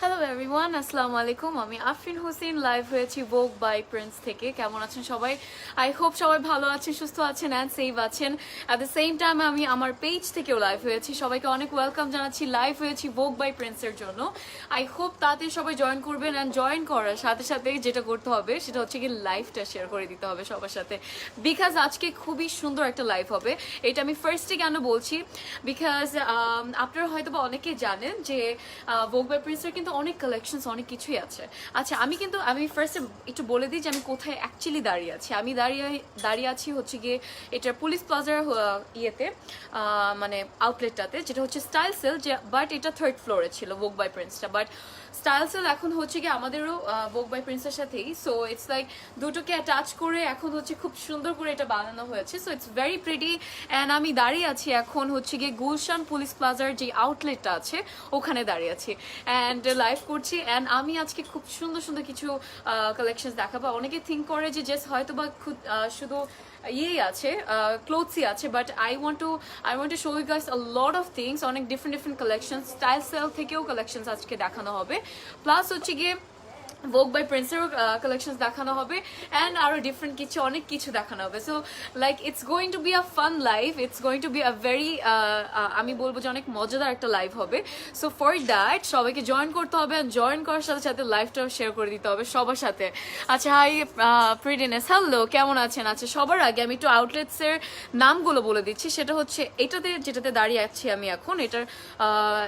Hello everyone, আসসালামু আলাইকুম। আমি আফরিন হোসেন, লাইভ হয়েছি ভোগ বাই প্রিন্স থেকে। কেমন আছেন সবাই? আই হোপ সবাই ভালো আছেন, সুস্থ আছেন অ্যান্ড সেভ আছেন। অ্যাট দ্য সেম টাইম আমি আমার পেজ থেকেও লাইভ হয়েছি। সবাইকে অনেক ওয়েলকাম জানাচ্ছি। লাইভ হয়েছি ভোগ বাই প্রিন্সের জন্য। আই হোপ তাতে সবাই জয়েন করবেন অ্যান্ড জয়েন করার সাথে সাথে যেটা করতে হবে সেটা হচ্ছে কি লাইভটা শেয়ার করে দিতে হবে সবার সাথে, বিকজ আজকে খুবই সুন্দর একটা লাইভ হবে। এটা আমি ফার্স্টে কেন বলছি, বিকজ আপনারা হয়তো বা অনেকেই জানেন যে ভোগ বাই প্রিন্সের কিন্তু অনেক কালেকশনস অনেক কিছুই আছে। আচ্ছা, আমি ফার্স্টে একটু বলে দিই যে আমি কোথায় অ্যাকচুয়ালি দাঁড়িয়ে আছি। আমি দাঁড়িয়ে আছি হচ্ছে গিয়ে এটা পুলিশ প্লাজার ইয়েতে, মানে আউটলেটটাতে, যেটা হচ্ছে স্টাইল সেল, যে বাট এটা থার্ড ফ্লোরে ছিল ভোগ বাই প্রিন্সটা। বাট স্টাইল সেল এখন হচ্ছে গিয়ে আমাদেরও ভোগ বাই প্রিন্সের সাথেই। সো ইটস লাইক দুটোকে অ্যাটাচ করে এখন হচ্ছে খুব সুন্দর করে এটা বানানো হয়েছে। So it's very pretty. And আমি দাঁড়িয়ে আছি এখন হচ্ছে গিয়ে গুলশান পুলিশ প্লাজার যে আউটলেটটা আছে ওখানে দাঁড়িয়ে আছি অ্যান্ড লাইভ করছি। অ্যান্ড আমি আজকে খুব সুন্দর সুন্দর কিছু কালেকশন দেখাবো। অনেকে থিঙ্ক করে যে জাস্ট হয়তো বা শুধু ইয়েই আছে, ক্লোথসই আছে, but I want to show you guys a lot of things. অনেক ডিফারেন্ট কালেকশন, স্টাইল সেল থেকেও কালেকশন আজকে দেখানো হবে। প্লাস হচ্ছে গিয়ে ভোগ বাই প্রিন্সেরও কালেকশন দেখানো হবে অ্যান্ড আরো ডিফারেন্ট কিছু অনেক কিছু দেখানো হবে। So like it's going to be a fun live, it's going to be a very, আমি বলবো যে অনেক মজাদার একটা লাইভ হবে। সো ফর দ্যাট সবাইকে জয়েন করতে হবে, জয়েন করার সাথে সাথে লাইভটাও শেয়ার করে দিতে হবে সবার সাথে। আচ্ছা, হাই প্রিটিনেস, হ্যালো, কেমন আছেন? আচ্ছা, সবার আগে আমি একটু আউটলেটসের নামগুলো বলে দিচ্ছি। সেটা হচ্ছে এটাতে, যেটাতে দাঁড়িয়ে আছি আমি এখন, এটার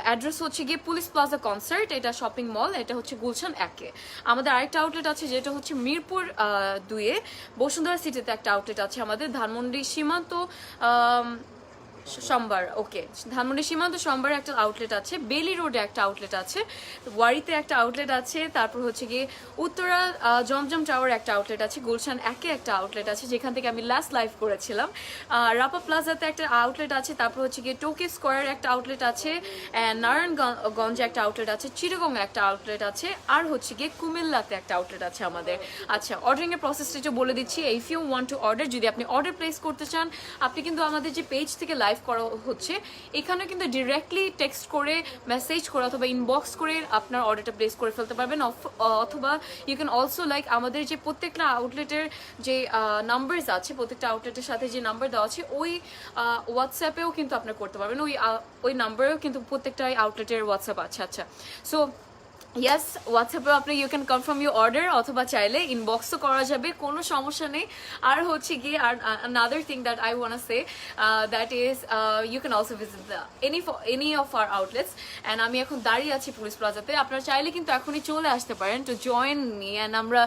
অ্যাড্রেস হচ্ছে গিয়ে পুলিশ প্লাজা কনসার্ট, এটা শপিং মল, এটা হচ্ছে গুলশান 1-এ। আমাদের আরেকটা আউটলেট আছে যেটা হচ্ছে মিরপুর 2-এ, বসুন্ধরা সিটিতে একটা আউটলেট আছে আমাদের, ধানমন্ডি সীমান্ত সোমবার, ওকে, ধানমন্ডি সীমান্ত সোমবারে একটা আউটলেট আছে, বেলি রোডে একটা আউটলেট আছে, ওয়ারিতে একটা আউটলেট আছে, তারপর হচ্ছে গিয়ে উত্তরা জমজম টাওয়ার একটা আউটলেট আছে, গুলশান 1-এ একটা আউটলেট আছে যেখান থেকে আমি লাস্ট লাইভ করেছিলাম, রাপা প্লাজাতে একটা আউটলেট আছে, তারপর হচ্ছে গিয়ে টোকি স্কোয়ারে একটা আউটলেট আছে, নারায়ণগঞ্জে একটা আউটলেট আছে, চিটাগংয়ে একটা আউটলেট আছে, আর হচ্ছে গিয়ে কুমিল্লাতে একটা আউটলেট আছে আমাদের। আচ্ছা, অর্ডারিং এর প্রসেসটা একটু বলে দিচ্ছি। If you want to order, যদি আপনি অর্ডার প্লেস করতে চান, আপনি কিন্তু আমাদের যে পেজ থেকে লাইভ করা হচ্ছে এখানে কিন্তু ডিরেক্টলি টেক্সট করে, মেসেজ করে অথবা ইনবক্স করে আপনার অর্ডারটা প্লেস করে ফেলতে পারবেন। অথবা ইউ ক্যান অলসো লাইক আমাদের যে প্রত্যেকটা আউটলেটের যে নাম্বারস আছে, প্রত্যেকটা আউটলেটের সাথে যে নাম্বার দেওয়া আছে ওই হোয়াটসঅ্যাপেও কিন্তু আপনার করতে পারবেন। ওই নাম্বারেও কিন্তু প্রত্যেকটা আউটলেটের হোয়াটসঅ্যাপ আছে। আচ্ছা, সো ইয়েস, হোয়াটসঅ্যাপেও আপনি you can confirm you order, অথবা চাইলে ইনবক্সও করা যাবে, কোনো সমস্যা নেই। আর হচ্ছে গিয়ে আর another thing that I want to say, that is you can also visit any of our outlets, and আমি এখন দাঁড়িয়ে আছি পুলিশ প্লাজাতে। আপনারা চাইলে কিন্তু এখনই চলে আসতে পারেন টু জয়েন মি, অ্যান্ড আমরা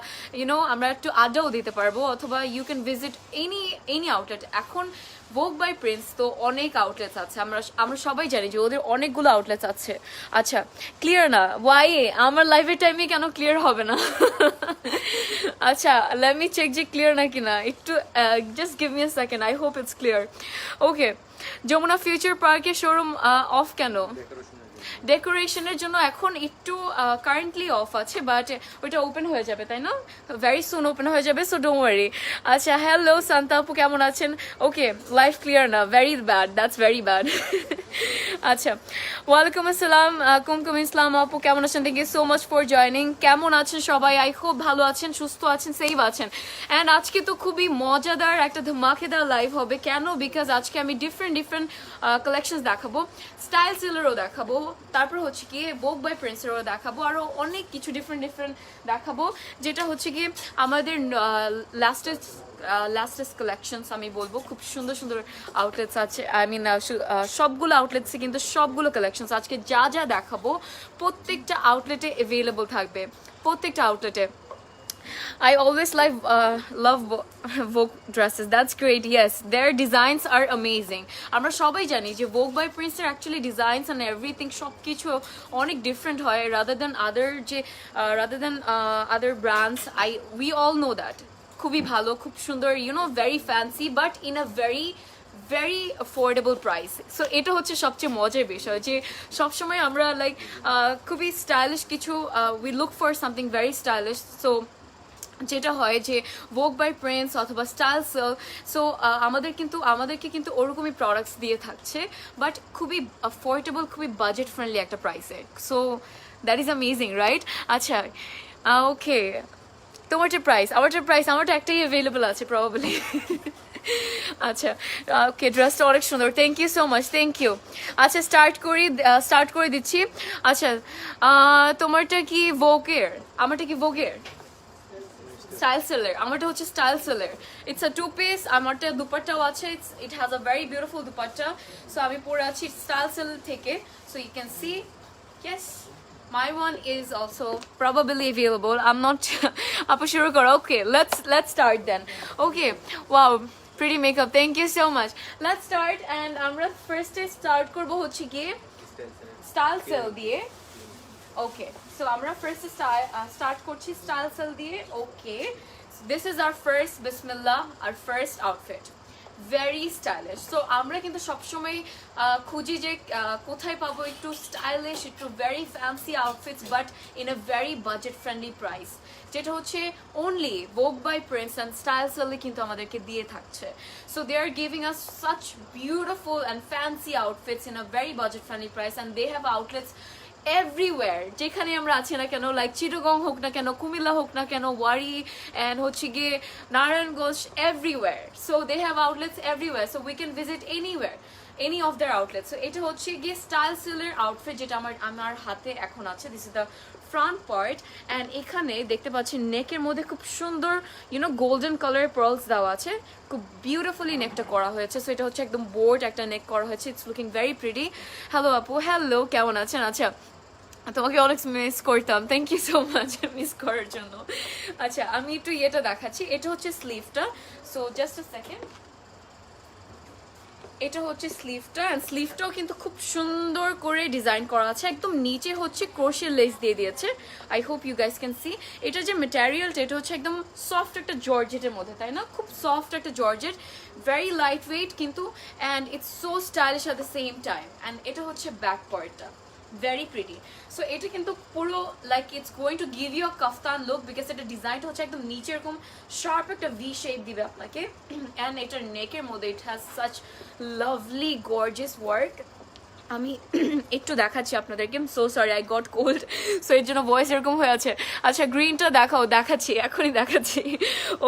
আমরা একটু আড্ডাও দিতে পারবো, অথবা you can visit any outlet. এখন ভোগ বাই প্রিন্স তো অনেক আউটলেটস আছে, আমরা সবাই জানি যে ওদের অনেকগুলো আউটলেটস আছে। আচ্ছা, ক্লিয়ার না? ওয়াই আমার লাইভের টাইমে কেন ক্লিয়ার হবে না? আচ্ছা, লেট মি চেক যে ক্লিয়ার নাকি না, একটু just give me a second, I hope it's clear. Okay, Jamuna Future পার্কের শোরুম অফ কেন? ডেকোরেশনের জন্য এখন একটু কারেন্টলি অফ আছে, বাট ওইটা ওপেন হয়ে যাবে, তাই না? ভেরি সুন ওপেন হয়ে যাবে, সো ডোন্ট ওয়ারি। আচ্ছা, হ্যালো সান্তা আপু, কেমন আছেন? ওকে, লাইভ ক্লিয়ার না, very bad, that's very bad. আচ্ছা, ওয়ালাইকুম আসসালাম কুমকুম ইসলাম আপু, কেমন আছেন? Thank you so much for joining. কেমন আছেন সবাই? আই খুব ভালো আছেন, সুস্থ আছেন, সেভ আছেন। অ্যান্ড আজকে তো খুবই মজাদার একটা ধমাকেদার লাইভ হবে। কেন? বিকজ আজকে আমি ডিফারেন্ট কালেকশন দেখাবো, স্টাইল সেলেরও দেখাবো, তারপর হচ্ছে কি ভোগ বাই প্রিন্সেরও দেখাবো, আরও অনেক কিছু ডিফারেন্ট দেখাবো, যেটা হচ্ছে কি আমাদের লাস্টেস্ট কালেকশনস আমি বলবো। খুব সুন্দর সুন্দর আউটলেটস আছে, আই মিন সবগুলো আউটলেটসে কিন্তু সবগুলো কালেকশনস আজকে যা যা দেখাবো প্রত্যেকটা আউটলেটে অ্যাভেলেবল থাকবে, প্রত্যেকটা আউটলেটে। I always love Vogue dresses. That's great. Yes, their designs are amazing. আমরা সবাই জানি যে Vogue by Prince এর actually designs and everything সবকিছু অনেক different হয় rather than other brands. We all know that. খুবই ভালো, খুব সুন্দর, very fancy, but in a very affordable price. So এটা হচ্ছে সবচেয়ে মজার বিষয়, যে সবসময় আমরা লাইক খুবই স্টাইলিশ কিছু, we look for something very stylish. So যেটা হয় যে ভোগ বাই প্রিন্স অথবা স্টাইল সেল, সো আমাদেরকে কিন্তু ওরকমই প্রোডাক্টস দিয়ে থাকছে, বাট খুবই অ্যাফোর্ডেবল, খুবই বাজেট ফ্রেন্ডলি একটা প্রাইসে। So that is amazing right. আচ্ছা ওকে, তোমারটা প্রাইস আমারটা একটাই অ্যাভেলেবল আছে প্রবাবলি। আচ্ছা ওকে, ড্রেসটা অনেক সুন্দর, thank you so much, thank you. আচ্ছা স্টার্ট করে দিচ্ছি। আচ্ছা তোমারটা কি ভোগের? আমারটা কি ভোগের? স্টাইল সেলার, আমারটা হচ্ছে style seller. It's a two piece, আমারটা দুপাট্টাও আছে, it has a very beautiful dupatta. So আমি পরে আছি স্টাইল সেল থেকে, so you can see yes my one is also probably available. I'm not apu shuru karo. Okay, let's start then. Okay, wow, pretty makeup, thank you so much. Let's start and amra first start korbo hocche ki style sale diye. Okay, so আমরা first start করছি style sale দিয়ে। Okay, so this is our first bismillah, our first outfit, very stylish. So আমরা কিন্তু সবসময় খুঁজি যে কোথায় পাবো একটু স্টাইলিশ, একটু very fancy outfits but in a very budget friendly price, যেটা হচ্ছে only Vogue by Prince and Style Sale কিন্তু আমাদেরকে দিয়ে থাকছে। So they are giving us such beautiful and fancy outfits in a very budget friendly price, and they have outlets everywhere, যেখানে আমরা আছি না কেন, লাইক চিটাগং হোক না কেন, কুমিল্লা হোক না কেন, ওয়ারি অ্যান্ড হচ্ছে গিয়ে Narayanganj, everywhere. So they have outlets everywhere, so we can visit anywhere, any of their outlets. So এটা হচ্ছে গিয়ে স্টাইল সেলের আউটফিট, যেটা আমার হাতে এখন আছে। This is the front part, and এখানে দেখতে পাচ্ছি নেকের মধ্যে খুব সুন্দর গোল্ডেন কালারের পার্লস দেওয়া আছে, খুব বিউটিফুলি নেকটা করা হয়েছে। সো এটা হচ্ছে একদম বোর্ড একটা নেক করা হয়েছে, it's looking very pretty. Hello আপু, হ্যালো, কেমন আছেন? আচ্ছা তোমাকে অনেক মিস করতাম, thank you so much miss করার জন্য। আচ্ছা আমি একটু ইয়েটা দেখাচ্ছি, এটা হচ্ছে স্লিভটা। সো জাস্ট আ সেকেন্ড, এটা হচ্ছে স্লিভটা, অ্যান্ড স্লিভটাও কিন্তু খুব সুন্দর করে ডিজাইন করা আছে, একদম নিচে হচ্ছে ক্রোশের লেস দিয়ে দিয়েছে। I hope you guys can see. এটা যে মেটেরিয়ালটা, এটা হচ্ছে একদম সফট একটা জর্জেটের মধ্যে, তাই না? খুব সফট একটা জর্জেট, ভেরি লাইট ওয়েট কিন্তু, and it's so stylish at the same time. And এটা হচ্ছে ব্যাক পার্টটা, very pretty. So এটা কিন্তু পুরো like it's going to give you a kaftan look, because এটা ডিজাইনটা হচ্ছে একদম নিচে এরকম শার্প একটা ভি শেপ দিবে আপনাকে, অ্যান্ড এটার নেকের মধ্যে it has such lovely gorgeous work. আমি একটু দেখাচ্ছি আপনাদেরকে, so sorry I got cold, so এর জন্য ভয়েস এরকম হয়ে আছে। আচ্ছা গ্রিনটা দেখাচ্ছি, এখনই দেখাচ্ছি।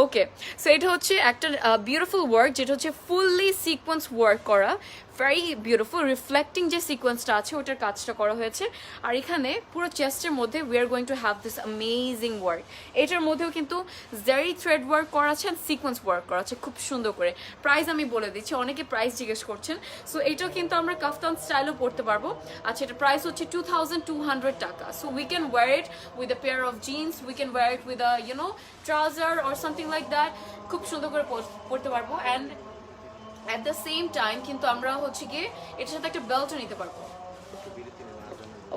ওকে, সো এটা হচ্ছে একটা বিউটিফুল ওয়ার্ক, যেটা হচ্ছে ফুললি সিকোয়েন্স ওয়ার্ক করা, ভেরি বিউটিফুল রিফ্লেক্টিং যে সিকোয়েন্সটা আছে ওটার কাজটা করা হয়েছে। আর এখানে পুরো চেস্টের মধ্যে we are going to have this amazing work. এটার মধ্যেও কিন্তু জারি থ্রেড ওয়ার্ক করা আছে অ্যান্ড সিকোয়েন্স ওয়ার্ক করা আছে খুব সুন্দর করে। প্রাইস আমি বলে দিচ্ছি, অনেকে প্রাইস জিজ্ঞেস করছেন। সো এটাও কিন্তু আমরা কাফতান স্টাইলও পড়তে পারবো। আচ্ছা এটা প্রাইস হচ্ছে 2200 টাকা। So we can wear it with a pair of jeans, we can wear it with a trouser or something like that, খুব সুন্দর করে পড়তে পারবো। And at the same time কিন্তু আমরা হচ্ছে গিয়ে এটার সাথে একটা বেল্টও নিতে পারবো।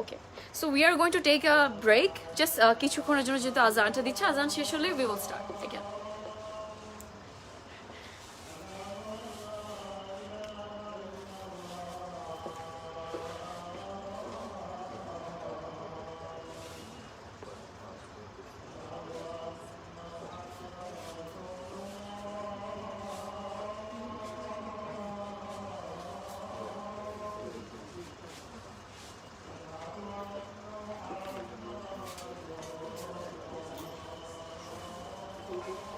Okay, so we are going to take a break, just কিছুক্ষণের জন্য, যেহেতু আজানটা দিচ্ছে, আজান শেষ হলে we will start again. Okay.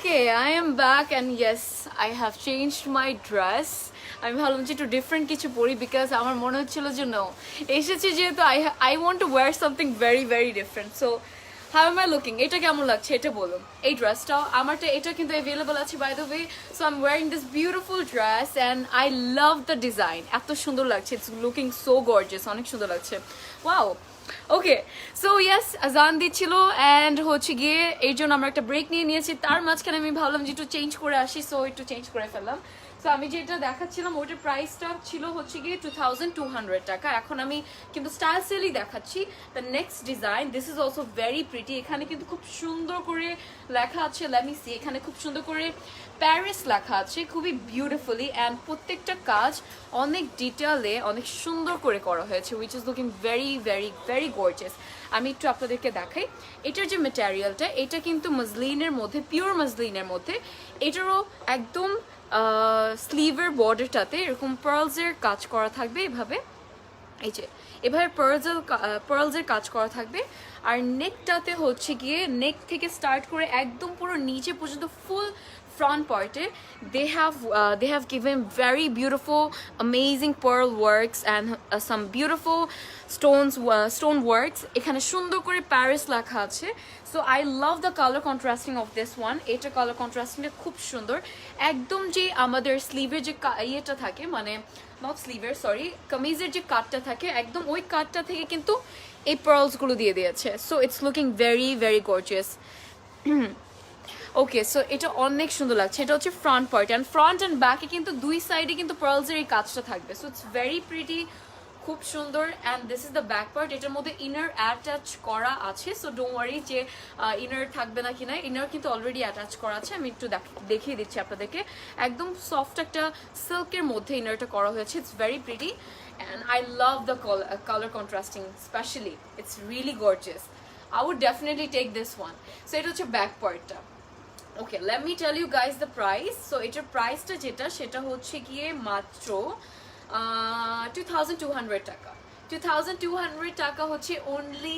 Okay, I am back and yes, I have changed my dress. আমি ভাবলাম যে একটু ডিফারেন্ট কিছু পরি বিকজ আমার মনে হচ্ছিল যে নো এসেছি যেহেতু I want to wear something very very different. So how am I looking? এটা কেমন লাগছে এটা বলুন। এই ড্রেসটাও আমারটা এটা কিন্তু অ্যাভেলেবল আছে by the way. So I am wearing this beautiful dress and I love the design. এত সুন্দর লাগছে, ইটস লুকিং সো গর্জিয়াস, অনেক সুন্দর লাগছে। ওয়াও, ওকে। সো ইয়েস, আজান দিচ্ছিল অ্যান্ড হচ্ছে গিয়ে এই জন্য আমরা একটা ব্রেক নিয়ে নিয়েছি। তার মাঝখানে আমি ভাবলাম যে একটু চেঞ্জ করে আসি, সো একটু চেঞ্জ করে ফেললাম। তো আমি যেটা দেখাচ্ছিলাম ওইটার প্রাইসটা ছিল হচ্ছে গিয়ে 2200 টাকা। এখন আমি কিন্তু স্টাইল সেলই দেখাচ্ছি। The next design, this is also very pretty. এখানে কিন্তু খুব সুন্দর করে লেখা আছে, লেট মি সি, এখানে খুব সুন্দর করে প্যারিস লেখা আছে, খুবই বিউটিফুলি অ্যান্ড প্রত্যেকটা কাজ অনেক ডিটেলে অনেক সুন্দর করে করা হয়েছে, which is looking very very very gorgeous. আমি একটু আপনাদেরকে দেখাই এটার যে ম্যাটেরিয়ালটা, এটা কিন্তু মসলিনের মধ্যে, পিওর মসলিনের মধ্যে। এটারও একদম স্লিভের বর্ডারটাতে এরকম পার্লসের কাজ করা থাকবে এভাবে, এই যে এভাবে পার্লসের কাজ করা থাকবে। আর নেকটাতে হচ্ছে গিয়ে নেক থেকে স্টার্ট করে একদম পুরো নিচে পর্যন্ত ফুল front part they have given very beautiful amazing pearl works and some beautiful stone works. এখানে সুন্দর করে প্যারিস লেখা আছে। So I love the colour contrasting of this one. এটা কালার কন্ট্রাস্টিংটা খুব সুন্দর। একদম যে আমাদের স্লিভের যে ইয়েটা থাকে, মানে নট স্লিভের, সরি, কামিজের যে কাটটা থাকে একদম ওই কাটটা থেকে কিন্তু এই পার্লসগুলো দিয়ে দিয়েছে। So it's looking very very gorgeous. Okay, so এটা অনেক সুন্দর লাগছে। এটা হচ্ছে front part and front and ব্যাকে কিন্তু দুই সাইডে কিন্তু পার্লসের এই কাজটা থাকবে। সো ইটস ভেরি প্রিটি, খুব সুন্দর। And this is the back part. এটার মধ্যে ইনার অ্যাটাচ করা আছে, সো ডোন্ট ওয়ারি যে ইনার থাকবে না কিনা, ইনার কিন্তু অলরেডি অ্যাটাচ করা আছে। আমি একটু দেখিয়ে দিচ্ছি আপনাদেরকে। একদম সফট একটা সিল্কের মধ্যে ইনারটা করা হয়েছে। It's very pretty and I love the colour contrasting specially, it's really gorgeous. I would definitely take this one. So এটা হচ্ছে ব্যাক পার্টটা। Okay, let me tell you guys the price. So এটার প্রাইসটা যেটা, সেটা হচ্ছে গিয়ে মাত্র 2200 টাকা। 2200 টাকা হচ্ছে only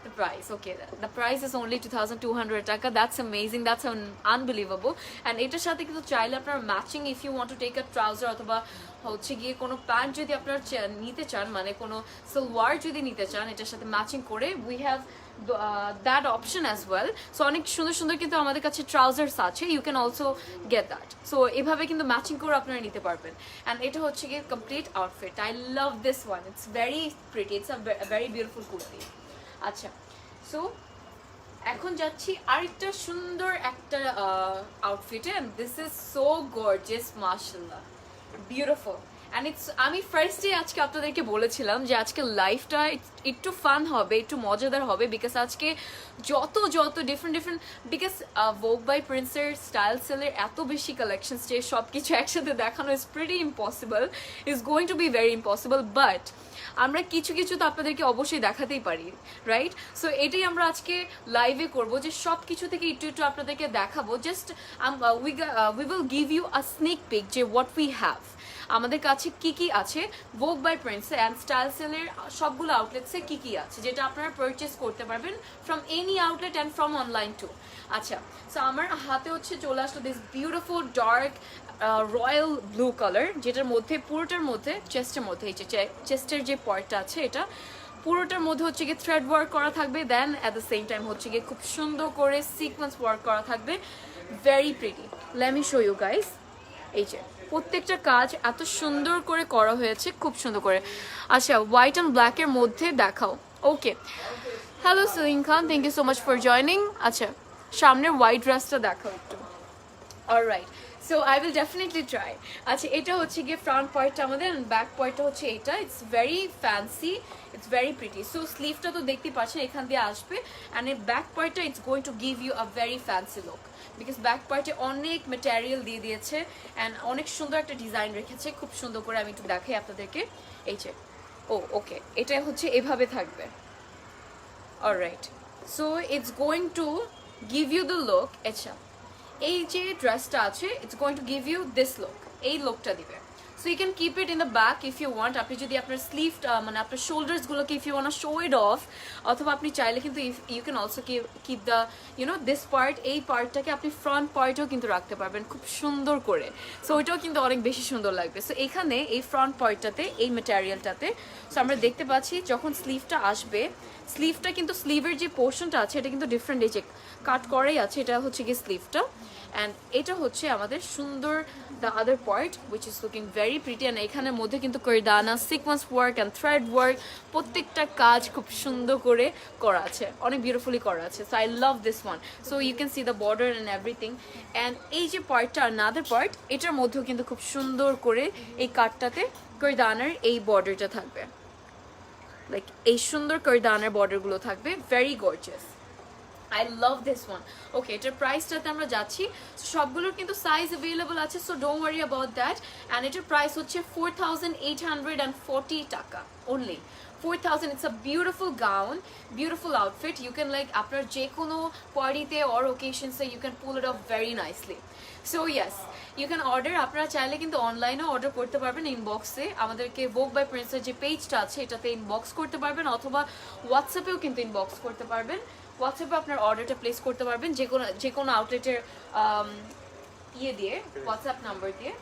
the price. Okay, the price is only 2200 টাকা. That's amazing, that's unbelievable. And এটার সাথে কিন্তু চাইলে আপনার matching, if you want to take a trouser অথবা হচ্ছে গিয়ে কোনো প্যান্ট যদি আপনার নিতে চান, মানে কোনো সালোয়ার যদি নিতে চান এটার সাথে ম্যাচিং করে, we have that option as well. So অনেক সুন্দর সুন্দর কিন্তু আমাদের কাছে ট্রাউজার্স আছে, you can also get that. So এভাবে কিন্তু ম্যাচিং করে আপনারা নিতে পারবেন। অ্যান্ড এটা হচ্ছে গিয়ে complete outfit. I love this one, it's very pretty, it's a very beautiful kurti. আচ্ছা, সো এখন যাচ্ছি আরেকটা সুন্দর একটা আউটফিটে। And this is so gorgeous, মাশাআল্লাহ, বিউটিফুল। অ্যান্ড ইটস, আমি ফার্স্টে আজকে আপনাদেরকে বলেছিলাম যে আজকে লাইফটা একটু ফান হবে, একটু মজাদার হবে, বিকজ আজকে যত ডিফারেন্ট বিকজ ভোগ বাই প্রিন্সের স্টাইল সেলের এত বেশি কালেকশনস, যে সব কিছু একসাথে দেখানো is pretty impossible, is going to be very impossible. But আমরা কিছু তো আপনাদেরকে অবশ্যই দেখাতেই পারি, রাইট? সো এটাই আমরা আজকে লাইভে করবো, যে সব কিছু থেকে একটু আপনাদেরকে দেখাবো। Just we will give you a sneak peek যে হোয়াট উই হ্যাভ, আমাদের কাছে কি আছে ভোগ বাই প্রিন্স অ্যান্ড স্টাইল সেলের সবগুলো আউটলেটসে কি আছে, যেটা আপনারা পারচেস করতে পারবেন from any outlet and from online too. আচ্ছা, সো আমার হাতে হচ্ছে চলে আসলো this beautiful dark royal blue colour, যেটার মধ্যে পুরোটার মধ্যে চেস্টের মধ্যে, এই যে চেস্টের যে পার্টটা আছে এটা পুরোটার মধ্যে হচ্ছে গিয়ে থ্রেড ওয়ার্ক করা থাকবে, then at the same time হচ্ছে গিয়ে খুব সুন্দর করে সিকোয়েন্স ওয়ার্ক করা থাকবে, very pretty. Let me show you guys. এই যে প্রত্যেকটা কাজ এত সুন্দর করে করা হয়েছে, খুব সুন্দর করে। আচ্ছা, হোয়াইট অ্যান্ড ব্ল্যাকের মধ্যে দেখাও। Okay, hello Selim Khan, thank you so much for joining. আচ্ছা, সামনের হোয়াইট ড্রেসটা দেখাও একটু। Alright, so I will definitely try. আচ্ছা, এটা হচ্ছে গিয়ে ফ্রন্ট পার্টটা আমাদের, ব্যাক পার্টটা হচ্ছে এটা। It's very fancy, it's very pretty. So স্লিভটা তো দেখতেই পাচ্ছেন এখান দিয়ে আসবে, অ্যান্ড এই ব্যাক পার্টটা it's going to give you a very fancy look, because back পার্টে অনেক ম্যাটেরিয়াল দিয়ে দিয়েছে অ্যান্ড অনেক সুন্দর একটা ডিজাইন রেখেছে, খুব সুন্দর করে। আমি একটু দেখাই আপনাদেরকে, এই যে, ওকে, এটা হচ্ছে এভাবে থাকবে। Alright, so it's going to give you the look. আচ্ছা, এই যে ড্রেসটা আছে it's going to give you this look, এই লুকটা দিবে। So you can keep it in the back if you want. আপনি যদি আপনার স্লিভটা মানে আপনার শোল্ডার্সগুলোকে if you want show it off, অথবা আপনি চাইলে কিন্তু you can also keep the this part, এই পার্টটাকে আপনি ফ্রন্ট পার্টেও কিন্তু রাখতে পারবেন খুব সুন্দর করে। সো ওইটাও কিন্তু অনেক বেশি সুন্দর লাগবে। সো এখানে এই ফ্রন্ট পার্টটাতে এই ম্যাটেরিয়ালটাতে সো আমরা দেখতে পাচ্ছি যখন স্লিভটা আসবে, স্লিভটা কিন্তু স্লিভের যে পোর্শনটা আছে এটা কিন্তু ডিফারেন্ট, এই যে কাট করাই আছে, এটা হচ্ছে কি স্লিভটা, অ্যান্ড এটা হচ্ছে আমাদের সুন্দর the other part which is looking very pretty. And এখানের মধ্যে কিন্তু কর্দানা, sequence work and thread work, প্রত্যেকটা কাজ খুব সুন্দর করে করা আছে, অনেক বিউটিফুলি করা আছে। So I love this one. So you can see the border and everything. And এই যে পার্টটা আনাদার পার্ট, এটার মধ্যেও কিন্তু খুব সুন্দর করে এই কাটটাতে কর্দানার এই বর্ডারটা থাকবে, লাইক এই সুন্দর কর্দানার বর্ডারগুলো থাকবে, very gorgeous. I love this one. Okay, এটার প্রাইসটাতে আমরা যাচ্ছি। সবগুলোর কিন্তু সাইজ অ্যাভেলেবল আছে, so don't worry about that. And এটার প্রাইস হচ্ছে 4840 টাকা only. 4000. It's a beautiful gown, beautiful outfit. You can like আপনার যে কোনো পার্টিতে or occasions-এ you can pull it off very nicely. So yes, you can order. আপনারা চাইলে কিন্তু অনলাইনেও অর্ডার করতে পারবেন ইনবক্সে, আমাদেরকে ভোগ বাই প্রিন্সের যে পেজটা আছে এটাতে ইনবক্স করতে পারবেন, অথবা হোয়াটসঅ্যাপেও কিন্তু ইনবক্স করতে পারবেন। হোয়াটসঅ্যাপে আপনার অর্ডারটা প্লেস করতে পারবেন যে কোনো আউটলেটের দিয়ে, হোয়াটসঅ্যাপ নাম্বার দিয়ে।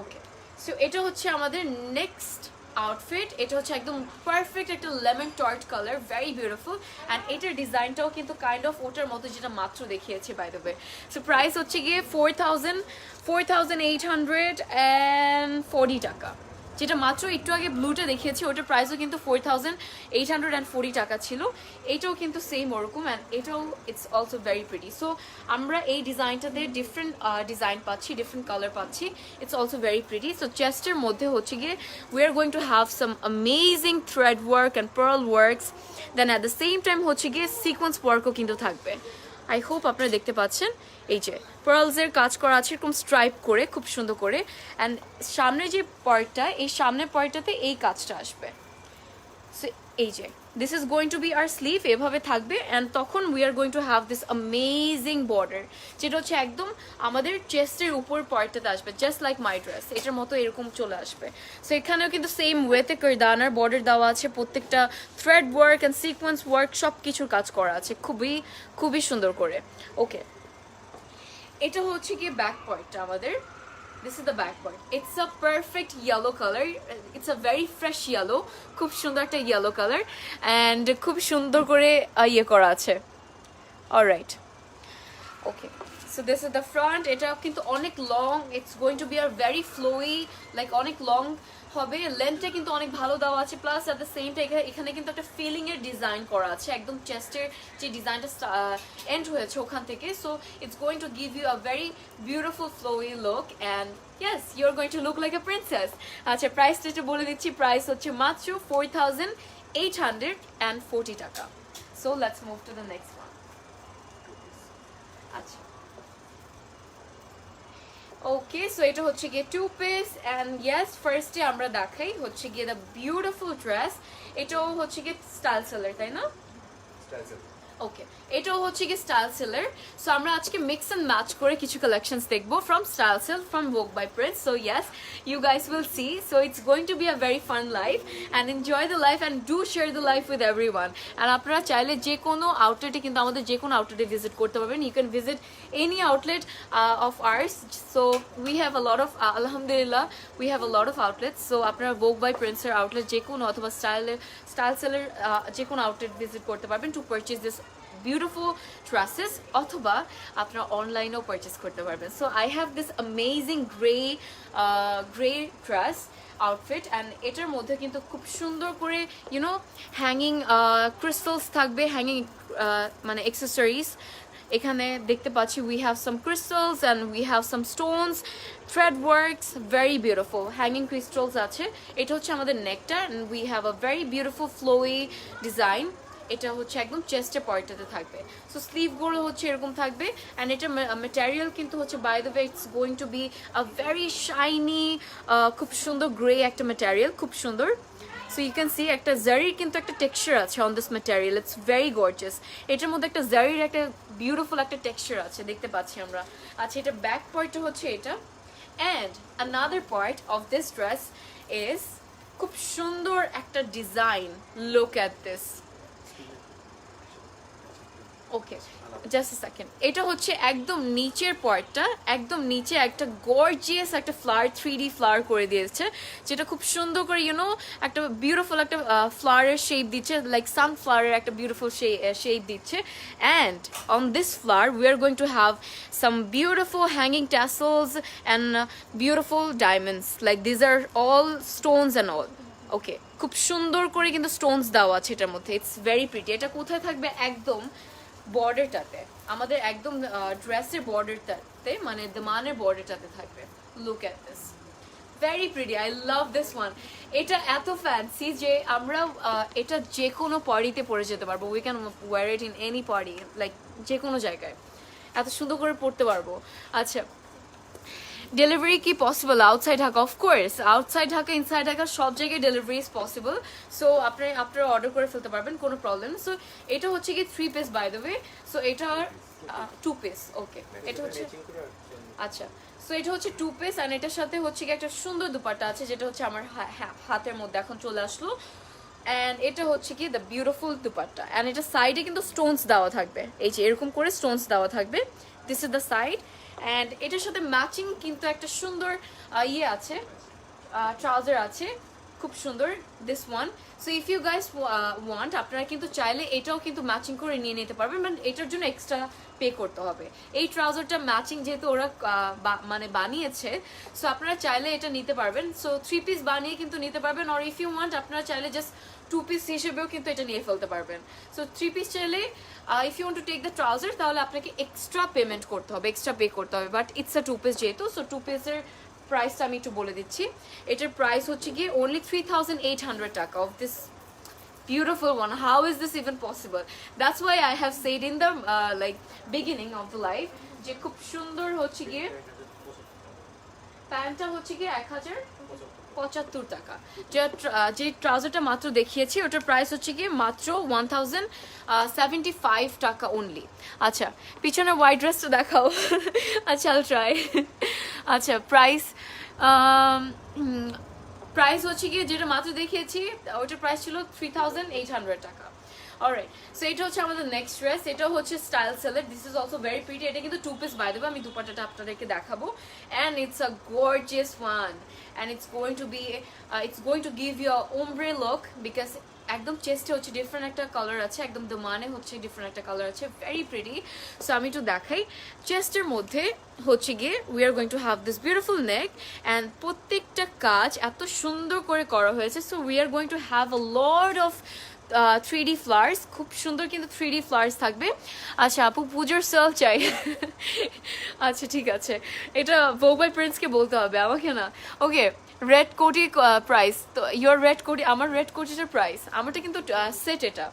ওকে, সো এটা হচ্ছে আমাদের নেক্সট আউটফিট। এটা হচ্ছে একদম পারফেক্ট একটা lemon tort colour, very beautiful. And এটার ডিজাইনটাও কিন্তু কাইন্ড অফ ওটার মতো যেটা মাত্র দেখিয়েছে by the way. So price হচ্ছে গিয়ে 4840 টাকা, যেটা মাত্র একটু আগে ব্লুটা দেখিয়েছি ওটার প্রাইসও কিন্তু 4840 টাকা ছিল। এটাও কিন্তু সেম ওরকম, অ্যান্ড এটাও it's also very pretty. So আমরা এই ডিজাইনটাতে ডিফারেন্ট ডিজাইন পাচ্ছি, ডিফারেন্ট কালার পাচ্ছি, it's also very pretty. So চেস্টের মধ্যে হচ্ছে গিয়ে we are going to have some amazing thread work and pearl works, then at the same time হচ্ছে গিয়ে সিকোয়েন্স ওয়ার্কও কিন্তু থাকবে। আই হোপ আপনারা দেখতে পাচ্ছেন, এই যে পার্লসের কাজ করা আছে এরকম স্ট্রাইপ করে খুব সুন্দর করে। অ্যান্ড সামনের যে পার্টটা, এই সামনের পার্টটাতে এই কাজটা আসবে। সো এই যে this is going to be our sleeve, এভাবে থাকবে। অ্যান্ড তখন we are going to have this amazing border, যেটা হচ্ছে একদম আমাদের চেস্টের উপর পার্টটাতে আসবে, জাস্ট লাইক মাই ড্রেস, এটার মতো এরকম চলে আসবে। সো এখানেও কিন্তু সেম ওয়েতে কর্দানার বর্ডার দেওয়া আছে, প্রত্যেকটা thread work and sequence work সব কিছুর কাজ করা আছে খুবই খুবই সুন্দর করে। ওকে, এটা হচ্ছে গিয়ে ব্যাক পার্টটা আমাদের। This is the back part. It's a perfect yellow color. It's a very fresh yellow. খুব সুন্দর একটা yellow color and খুব সুন্দর করে ইয়ে করা আছে। Alright. Okay. So this is the front. এটা কিন্তু অনেক long. It's going to be a very flowy, like অনেক long হবে। লেন্থটা কিন্তু অনেক ভালো দেওয়া আছে, plus at the same time এখানে কিন্তু একটা ফিলিং এর ডিজাইন করা আছে, একদম চেস্টের যে ডিজাইনটা এন্ড হয়েছে ওখান থেকে। So it's going to give you a very beautiful flowy look, and yes you are going to look like a princess. আচ্ছা, প্রাইসটা একটু বলে দিচ্ছি, প্রাইস হচ্ছে মাত্র 4840 টাকা। So let's move to the next one. আচ্ছা, ওকে, সো এটা হচ্ছে গিয়ে টু পিস। অ্যান্ড ইয়েস, ফার্স্টে আমরা দেখাই হচ্ছে গিয়ে দ্য বিউটিফুল ড্রেস। এটাও হচ্ছে গিয়ে স্টাইল সেলার, তাই না? ওকে, এটাও হচ্ছে কি স্টাইল সেলার। সো আমরা আজকে মিক্স অ্যান্ড ম্যাচ করে কিছু কালেকশনস দেখবো from style sell, from Vogue by Prince. So yes, you guys will see. So it's going to be a very fun life, and enjoy the life and do share the life with everyone. And আপনারা চাইলে যে কোনো আউটলেটে কিন্তু আমাদের যে কোনো আউটলেটে ভিজিট করতে পারবেন। You can visit any outlet of ours. So we have a lot of, আলহামদুলিল্লাহ we have a lot of outlets. So আপনারা ভোগ বাই প্রিন্সের আউটলেট যে কোনো, অথবা স্টাইল সেলের যে কোনো আউটলেট ভিজিট করতে পারবেন to purchase this beautiful dresses, অথবা আপনারা অনলাইনেও পারচেস করতে পারবেন। So I have this amazing grey dress outfit, and এটার মধ্যে কিন্তু খুব সুন্দর করে হ্যাঙ্গিং ক্রিস্টালস থাকবে, হ্যাঙ্গিং মানে অ্যাক্সেসরিজ। এখানে দেখতে পাচ্ছি we have some crystals and we have some stones, thread works, very beautiful hanging crystals আছে। এটা হচ্ছে আমাদের নেকটা, and we have a very beautiful flowy design. এটা হচ্ছে একদম চেস্টের পার্টটাতে থাকবে। সো স্লিভগুলো হচ্ছে এরকম থাকবে, অ্যান্ড এটা ম্যাটেরিয়াল কিন্তু হচ্ছে by the way it's going to be a very shiny, খুব সুন্দর গ্রে একটা ম্যাটেরিয়াল, খুব সুন্দর। সো ইউ ক্যান সি একটা জারির কিন্তু একটা টেক্সচার আছে on this material, it's very gorgeous. এটার মধ্যে একটা জারির একটা বিউটিফুল একটা টেক্সচার আছে, দেখতে পাচ্ছি আমরা। আচ্ছা, এটা ব্যাক পার্টটা হচ্ছে এটা, And another part of this dress is খুব সুন্দর একটা design. Look at this. Okay, just a second. এটা হচ্ছে একদম নিচের পার্টটা, একদম নিচে একটা গর্জিয়াস একটা ফ্লাওয়ার 3D ফ্লাওয়ার করে দিয়েছে, যেটা খুব সুন্দর করে একটা বিউটিফুল একটা ফ্লাওয়ারের শেপ দিচ্ছে, লাইক সানফ্লাওয়ারের একটা বিউটিফুল শেপ দিচ্ছে. And on this flower we are going to have some beautiful hanging tassels and beautiful diamonds, like these are all stones and all. Okay, খুব সুন্দর করে কিন্তু স্টোনস দেওয়া আছে এটার মধ্যে. It's very pretty. এটা কোথায় থাকবে? একদম বর্ডারটাতে, আমাদের একদম ড্রেসের বর্ডারটাতে, মানে দামানের বর্ডারটাতে থাকবে. Look at this, very pretty. I love this one. এটা এত ফ্যান্সি যে আমরা এটা যে কোনো পার্টিতে পরে যেতে পারবো. We can wear it in any party, like যে কোনো জায়গায় এত সুন্দর করে পরতে পারবো. আচ্ছা, ডেলিভারি কি possible outside Dhaka? Of course outside Dhaka, inside Dhaka সব জায়গায় ডেলিভারি ইজ পসিবল. সো আপনারা অর্ডার করে ফেলতে পারবেন, কোনো প্রবলেম. সো এটা হচ্ছে কি 3 piece by the way. So এটা 2 পিস. ওকে, এটা হচ্ছে আচ্ছা. সো এটা হচ্ছে 2 পিস অ্যান্ড এটার সাথে হচ্ছে কি একটা সুন্দর দুপাট্টা আছে, যেটা হচ্ছে আমার হাতের মধ্যে এখন চলে আসলো. অ্যান্ড এটা হচ্ছে কি দ্য বিউটিফুল দুপাট্টা. অ্যান্ড এটা সাইডে কিন্তু স্টোনস দেওয়া থাকবে, এই যে এরকম করে স্টোনস দেওয়া থাকবে. This is the side. And এটার সাথে ম্যাচিং কিন্তু একটা সুন্দর ইয়ে আছে, ট্রাউজার আছে, খুব সুন্দর this one. So if you guys want, আপনারা কিন্তু চাইলে এটাও কিন্তু ম্যাচিং করে নিয়ে নিতে পারবেন, বাট এটার জন্য এক্সট্রা পে করতে হবে. এই ট্রাউজারটা ম্যাচিং যেহেতু ওরা মানে বানিয়েছে, সো আপনারা চাইলে এটা নিতে পারবেন. সো 3 পিস বানিয়ে কিন্তু নিতে পারবেন. আর ইফ ইউ ওয়ান্ট, আপনারা চাইলে জাস্ট 2 পিস হিসেবেও কিন্তু এটা নিয়ে ফেলতে পারবেন. সো 3 পিস চাইলে if you want to take the trouser, তাহলে আপনাকে এক্সট্রা পেমেন্ট করতে হবে, এক্সট্রা পে করতে হবে. বাট ইটস আ 2 পিস যেহেতু, সো 2 পিসের প্রাইসটা আমি একটু বলে দিচ্ছি. এটার প্রাইস হচ্ছে গিয়ে only 3,800 টাকা of this beautiful one. How is this even possible? That's why I have said in the like beginning of the live যে খুব সুন্দর হচ্ছে গিয়ে প্যান্টটা হচ্ছে গিয়ে 1,075 টাকা. যে ট্রাউজারটা মাত্র দেখিয়েছি ওটার প্রাইস হচ্ছে গিয়ে মাত্র 1,075 টাকা অনলি. আচ্ছা, পিছনে হোয়াইট ড্রেসটা দেখাও. আচ্ছা, আল ট্রাই. আচ্ছা, প্রাইস হচ্ছে গিয়ে যেটা মাত্র দেখিয়েছি ওটার প্রাইস ছিল 3,800 টাকা. অলরাইট, সো এটা হচ্ছে আমাদের নেক্সট ড্রেস. এটাও হচ্ছে স্টাইল সেলের. This is also very pretty. এটা কিন্তু 2 পিস বাই দেবো, আমি দুপাট্টাটা আপনাদেরকে দেখাবো. And it's a gorgeous one and it's going to give you a ombre look, because একদম চেস্টে হচ্ছে ডিফারেন্ট একটা কালার আছে, একদম দামানে হচ্ছে ডিফারেন্ট একটা কালার আছে, ভেরি প্রিটি. সো আমি একটু দেখাই. চেস্টের মধ্যে হচ্ছে গিয়ে we are going to have this beautiful neck and প্রত্যেকটা কাজ এত সুন্দর করে করা হয়েছে. So we are going to have a lot of 3D flowers, খুব সুন্দর কিন্তু 3D ফ্লাওয়ার্স থাকবে. আচ্ছা আপু, পুজোর সেল চাই. আচ্ছা ঠিক আছে, এটা ভোগ বাই প্রিন্সকে বলতে হবে, আমাকে না. ওকে, রেড কোটি প্রাইস তো ইয়োর রেড কোটি, আমার রেড কোটিটার প্রাইস, আমারটা কিন্তু সেট এটা.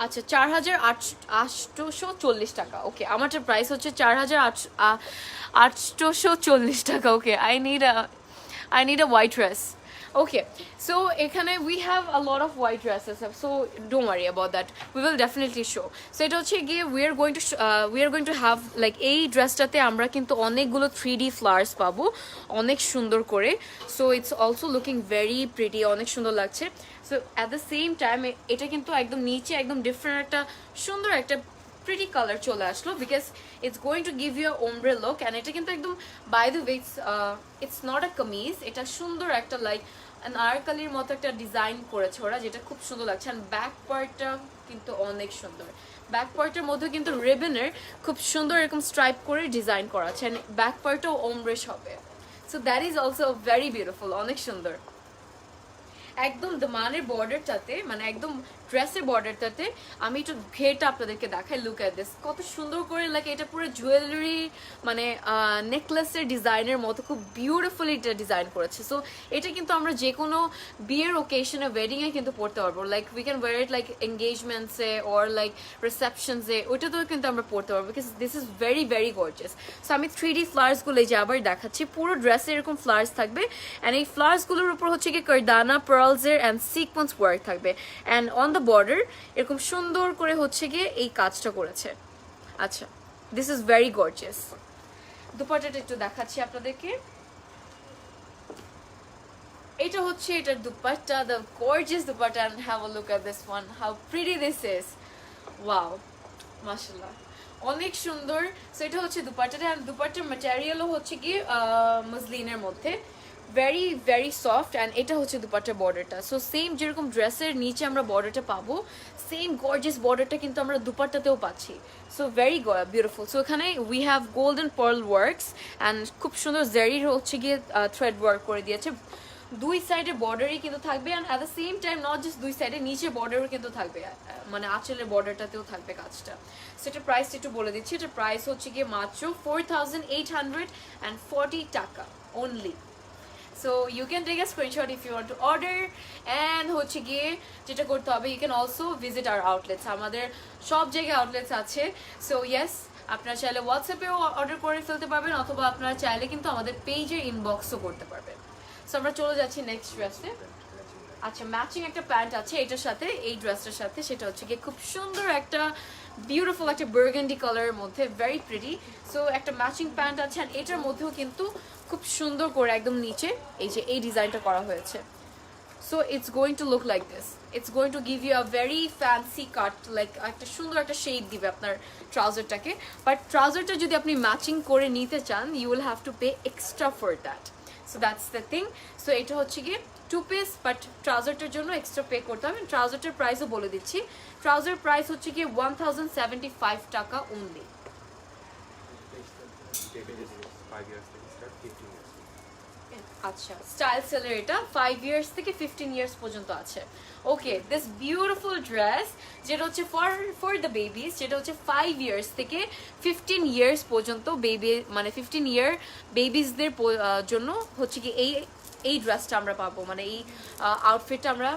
আচ্ছা, 4,840 টাকা. ওকে, আমারটার প্রাইস হচ্ছে 4,840 টাকা. Okay, I need a white dress. Okay, so এখানে we have a lot of white dresses, so don't worry about that, we will definitely show. So এটা হচ্ছে গিয়ে we are going to have like এই ড্রেসটাতে আমরা কিন্তু অনেকগুলো 3D flowers পাবো, অনেক সুন্দর করে. So it's also looking very pretty, অনেক সুন্দর লাগছে. So at the same time এটা কিন্তু একদম নিচে একদম ডিফারেন্ট একটা সুন্দর একটা pretty color চলে আসলো, because it's going to give you a ombre look. and এটা কিন্তু একদম by the way it's not a kameez, এটা সুন্দর একটা like আনারকলির মতো একটা ডিজাইন করেছে ওরা, যেটা খুব সুন্দর লাগছে. and ব্যাক পার্টটা কিন্তু অনেক সুন্দর, ব্যাক পার্টের মধ্যে কিন্তু রিবনের খুব সুন্দর এরকম স্ট্রাইপ করে ডিজাইন করা আছে, and ব্যাক পার্টও ওমব্রেশ হবে. so that is also very beautiful, অনেক সুন্দর. একদম দামানের বর্ডারটাতে, মানে একদম ড্রেসের বর্ডারটাতে আমি একটু ঘেরটা আপনাদেরকে দেখাই. লুক অ্যাট দিস, কত সুন্দর করে লাগে, এটা পুরো জুয়েলারি মানে নেকলেসের ডিজাইনের মতো খুব বিউটিফুলি এটা ডিজাইন করেছে. সো এটা কিন্তু আমরা যে কোনো বিয়ের ওকেশনে, ওয়েডিংয়ে কিন্তু পরতে পারবো, like we can wear it like এঙ্গেজমেন্টসে অর লাইক রিসেপশনসে, ওইটাতেও কিন্তু আমরা পরতে পারবো, because this is very very gorgeous. So আমি 3D ফ্লাওয়ার্সগুলো এই যে আবার দেখাচ্ছি, পুরো ড্রেসে এরকম ফ্লাওয়ার্স থাকবে, অ্যান্ড এই ফ্লাওয়ার্সগুলোর উপর হচ্ছে কি কারদানা পার্লসের অ্যান্ড সিকোয়েন্স ওয়ার্ক থাকবে, অ্যান্ড অন দ্য বর্ডার এরকম সুন্দর করে হচ্ছে গিয়ে এই কাজটা করেছে. আচ্ছা, দিস ইজ ভেরি গর্জিয়াস, দুপাট্টাটা একটু দেখাচ্ছি আপনাদেরকে। এটা হচ্ছে এটার dupatta, the gorgeous dupatta, and have a look at this one, how pretty this is. Wow, মাশাআল্লাহ, অনেক সুন্দর। সো এটা হচ্ছে দুপাট্টাটা, and দুপাট্টার ম্যাটেরিয়ালও হচ্ছে কি মসলিনের মধ্যে, ভেরি ভেরি সফট। অ্যান্ড এটা হচ্ছে দুপাট্টার বর্ডারটা। সো সেম যেরকম ড্রেসের নিচে আমরা বর্ডারটা পাবো, সেম গর্জিয়াস বর্ডারটা কিন্তু আমরা দুপাট্টাতেও পাচ্ছি। So very beautiful. সো এখানে we have golden pearl works and খুব সুন্দর জারির হচ্ছে গিয়ে থ্রেড ওয়ার্ক করে দিয়েছে। দুই সাইডে বর্ডারই কিন্তু থাকবে, and at the same time not just দুই সাইডে, নিচে বর্ডারও কিন্তু থাকবে, মানে আঁচলের বর্ডারটাতেও থাকবে কাজটা। সেটা প্রাইসটা একটু বলে দিচ্ছি। এটার প্রাইস হচ্ছে গিয়ে মাত্র 4840 টাকা only. So you can take a screenshot if you want to order, and হচ্ছে গিয়ে যেটা করতে হবে, you can also visit our outlets, আমাদের সব জায়গায় আউটলেটস আছে। সো ইয়েস, আপনারা চাইলে হোয়াটসঅ্যাপেও অর্ডার করে ফেলতে পারবেন, অথবা আপনারা চাইলে কিন্তু আমাদের পেজের ইনবক্সও করতে পারবেন। সো আমরা চলে যাচ্ছি নেক্সট ড্রেসে। আচ্ছা, ম্যাচিং একটা প্যান্ট আছে এটার সাথে, এই ড্রেসটার সাথে। সেটা হচ্ছে গিয়ে খুব সুন্দর একটা বিউটিফুল একটা বার্গেন্ডি কালারের মধ্যে, ভেরি প্রিটি। সো একটা ম্যাচিং প্যান্ট আছে, আর এটার মধ্যেও কিন্তু খুব সুন্দর করে একদম নিচে এই যে এই ডিজাইনটা করা হয়েছে। So it's going to look like this, it's going to give you a very fancy cut, like একটা সুন্দর একটা শেড দিবে আপনার ট্রাউজারটাকে। বাট ট্রাউজারটা যদি আপনি ম্যাচিং করে নিতে চান, you will have to pay extra for that. So that's the thing. So এটা হচ্ছে গিয়ে 2 পিস, বাট ট্রাউজারটার জন্য এক্সট্রা পে করতে হবে। ট্রাউজারটার প্রাইসও বলে দিচ্ছি। ট্রাউজার প্রাইস হচ্ছে গিয়ে 1075 টাকা অনলি। আচ্ছা, স্টাইল সেলের এটা 5 ইয়ার্স থেকে 15 ইয়ার্স পর্যন্ত আছে। ওকে, দিস বিউটিফুল ড্রেস যেটা হচ্ছে ফর দ্য বেবিস, যেটা হচ্ছে 5 ইয়ার্স থেকে 15 ইয়ার্স পর্যন্ত বেবি, মানে 15 ইয়ার বেবিসদের জন্য হচ্ছে কি এই ড্রেসটা আমরা পাবো, মানে এই আউটফিটটা আমরা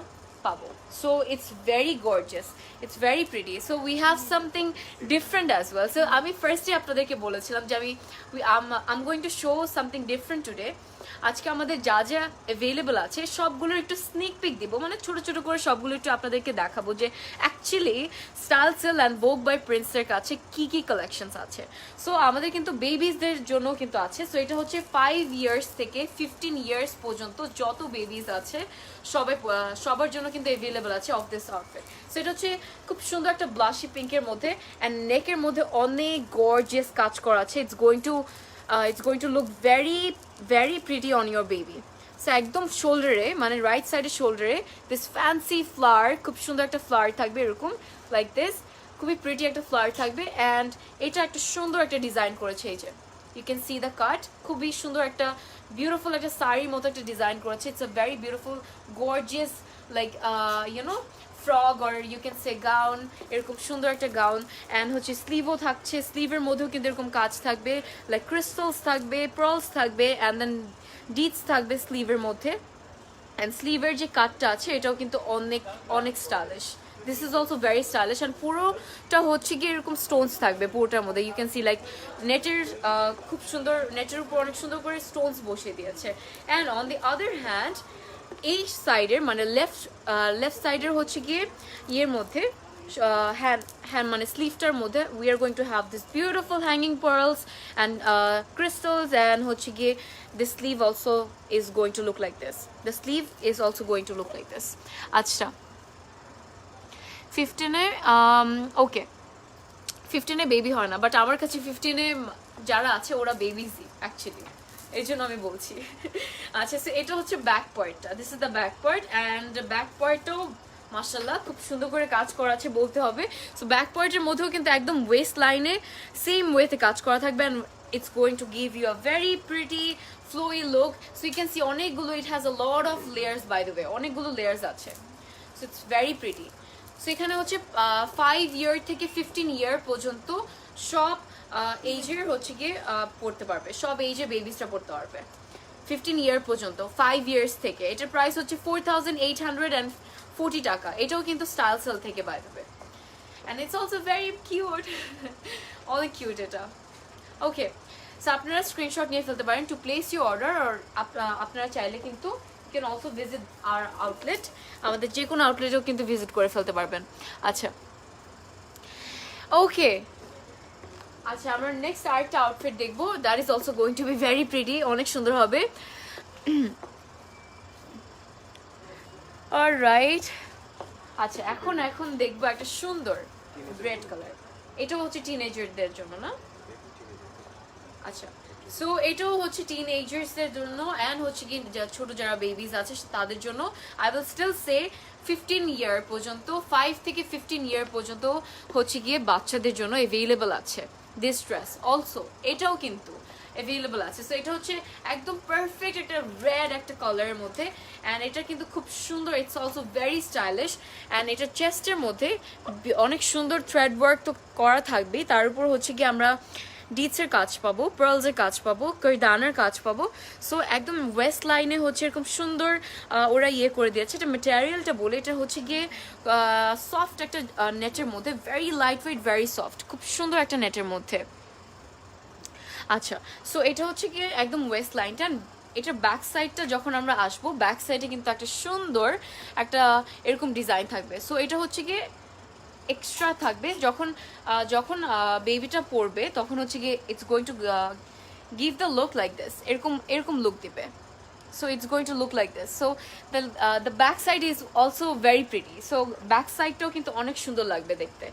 পাবো। So it's very gorgeous, it's very pretty. So we have something different as well. So আমি ফার্স্টে আপনাদেরকে বলেছিলাম যে I am going to show something different today. আজকে আমাদের যা যা অ্যাভেলেবল আছে সবগুলোর একটু স্নিক পিক দিব, মানে ছোট ছোট করে সবগুলো একটু আপনাদেরকে দেখাবো যে অ্যাকচুয়ালি স্টাইল সেল অ্যান্ড ভোগ বাই প্রিন্সের কাছে কি কি কালেকশনস আছে। সো আমাদের কিন্তু বেবিসদের জন্য কিন্তু আছে। সো এটা হচ্ছে 5 ইয়ার্স থেকে 15 ইয়ার্স পর্যন্ত যত বেবিস আছে সবার জন্য কিন্তু অ্যাভেলেবল আছে অফ দিস আউটফিট। সো এটা হচ্ছে খুব সুন্দর একটা ব্লাশি পিঙ্কের মধ্যে, অ্যান্ড নেকের মধ্যে অনেক গর্জিয়াস কাজ করা আছে। It's going to look very very pretty on your baby. So একদম শোল্ডারে, মানে রাইট সাইডের শোল্ডারে দিস ফ্যান্সি ফ্লাওয়ার, খুব সুন্দর একটা ফ্লাওয়ার থাকবে এরকম লাইক দিস, খুবই প্রিটি একটা ফ্লাওয়ার থাকবে। অ্যান্ড এটা একটা সুন্দর একটা ডিজাইন করেছে, এই যে you can see the cut, খুবই সুন্দর একটা বিউটিফুল একটা শাড়ির মতো একটা ডিজাইন করেছে। It's a very beautiful gorgeous like you know frock or you can say gown, এরকম সুন্দর একটা গাউন। অ্যান্ড হচ্ছে স্লিভও থাকছে, স্লিভের মধ্যেও কিন্তু এরকম কাজ থাকবে, লাইক ক্রিস্টালস থাকবে, পার্লস থাকবে, অ্যান্ড দেন ডিটস থাকবে স্লিভের মধ্যে। অ্যান্ড স্লিভের যে কাটটা আছে এটাও কিন্তু অনেক অনেক stylish. This is also very stylish. And পুরোটা হচ্ছে গিয়ে এরকম স্টোনস থাকবে পুরোটার মধ্যে, ইউ ক্যান সি লাইক নেটের খুব সুন্দর, নেটের উপর অনেক সুন্দর করে স্টোনস বসিয়ে দিয়েছে। And on the other hand এই সাইডের, মানে লেফট সাইডের হচ্ছে গিয়ে ইয়ের মধ্যে হ্যান্ড মানে স্লিভটার মধ্যে we are going to have this beautiful hanging pearls and crystals. And হচ্ছে গিয়ে this sleeve also is going to look like this, the sleeve is also going to look like this. আচ্ছা, 15-এ ওকে 15-এ baby হয় না, but আমার কাছে 15-এ যারা আছে ওরা বেবিজই অ্যাকচুয়ালি, এই জন্য আমি বলছি। আচ্ছা, সো এটা হচ্ছে ব্যাক পার্টটা, this is the back part. And back পার্টটাও মাশাআল্লাহ খুব সুন্দর করে কাজ করা আছে বলতে হবে। সো ব্যাক পার্টের মধ্যেও কিন্তু একদম ওয়েস্ট লাইনে সেম ওয়েতে কাজ করা থাকবে, and it's going to give you a very pretty flowy look. So you can see অনেকগুলো, it has a lot of layers, by the way অনেকগুলো লেয়ার্স আছে। So it's very pretty. So এখানে হচ্ছে 5 ইয়ার থেকে 15 ইয়ার পর্যন্ত সব এইজের হচ্ছে গিয়ে পড়তে পারবে, সব এইজের বেবিসটা পড়তে পারবে 15 ইয়ার পর্যন্ত, 5 ইয়ার্স থেকে। এটার প্রাইস হচ্ছে 4840 টাকা। এটাও কিন্তু স্টাইল সেল থেকে by the way, and it's also very cute, অনেক কিউট এটা। ওকে, সো আপনারা স্ক্রিনশট নিয়ে ফেলতে পারেন টু প্লেস ইউর অর্ডার, আর আপনারা চাইলে কিন্তু you can also visit our outlet, আমাদের যে কোনো আউটলেটেও কিন্তু ভিজিট করে ফেলতে পারবেন। আচ্ছা, ওকে, আচ্ছা আমরা নেক্সট আরেকটা আউটফিট দেখবো, that is also going to be very pretty, অনেক সুন্দর হবে। অলরাইট, আচ্ছা এখন এখন দেখবো একটা সুন্দর রেড কালার, এটা হচ্ছে টিনেজারদের জন্য না? আচ্ছা, সো এটাও হচ্ছে টিনেজার্সদের জন্য অ্যান্ড হচ্ছে কি ছোট যারা বেবিজ আছে তাদের জন্য। আই উইল স্টিল সে 15 ইয়ার পর্যন্ত, 5 থেকে 15 ইয়ার পর্যন্ত হচ্ছে গিয়ে বাচ্চাদের জন্য অ্যাভেলেবল আছে দিস ড্রেস অলসো, এটাও কিন্তু অ্যাভেলেবল আছে। সো এটা হচ্ছে একদম পারফেক্ট একটা রেড একটা কালারের মধ্যে, অ্যান্ড এটা কিন্তু খুব সুন্দর, it's also very stylish. And এটা চেস্টের মধ্যে অনেক সুন্দর থ্রেড ওয়ার্ক তো করা থাকবে, তার উপর হচ্ছে কি আমরা ডিটসের কাজ পাবো, পার্লসের কাজ পাবো, কারদানার কাজ পাবো। সো একদম ওয়েস্ট লাইনে হচ্ছে এরকম সুন্দর ওরা ইয়ে করে দিয়েছে। এটা ম্যাটেরিয়ালটা বলে এটা হচ্ছে গিয়ে সফট একটা নেটের মধ্যে, very light weight, very soft, খুব সুন্দর একটা নেটের মধ্যে। আচ্ছা, সো এটা হচ্ছে গিয়ে একদম ওয়েস্ট লাইনটা। এটার ব্যাক সাইডটা যখন আমরা আসবো, ব্যাক সাইডে কিন্তু একটা সুন্দর একটা এরকম ডিজাইন থাকবে। সো এটা হচ্ছে গিয়ে এক্সট্রা থাকবে, যখন যখন বেবিটা পরবে তখন হচ্ছে গিয়ে it's going to give the look like this, এরকম এরকম লুক দিবে। So it's going to look like this. So the back side is also very pretty. So back side টাও কিন্তু অনেক সুন্দর লাগবে দেখতে।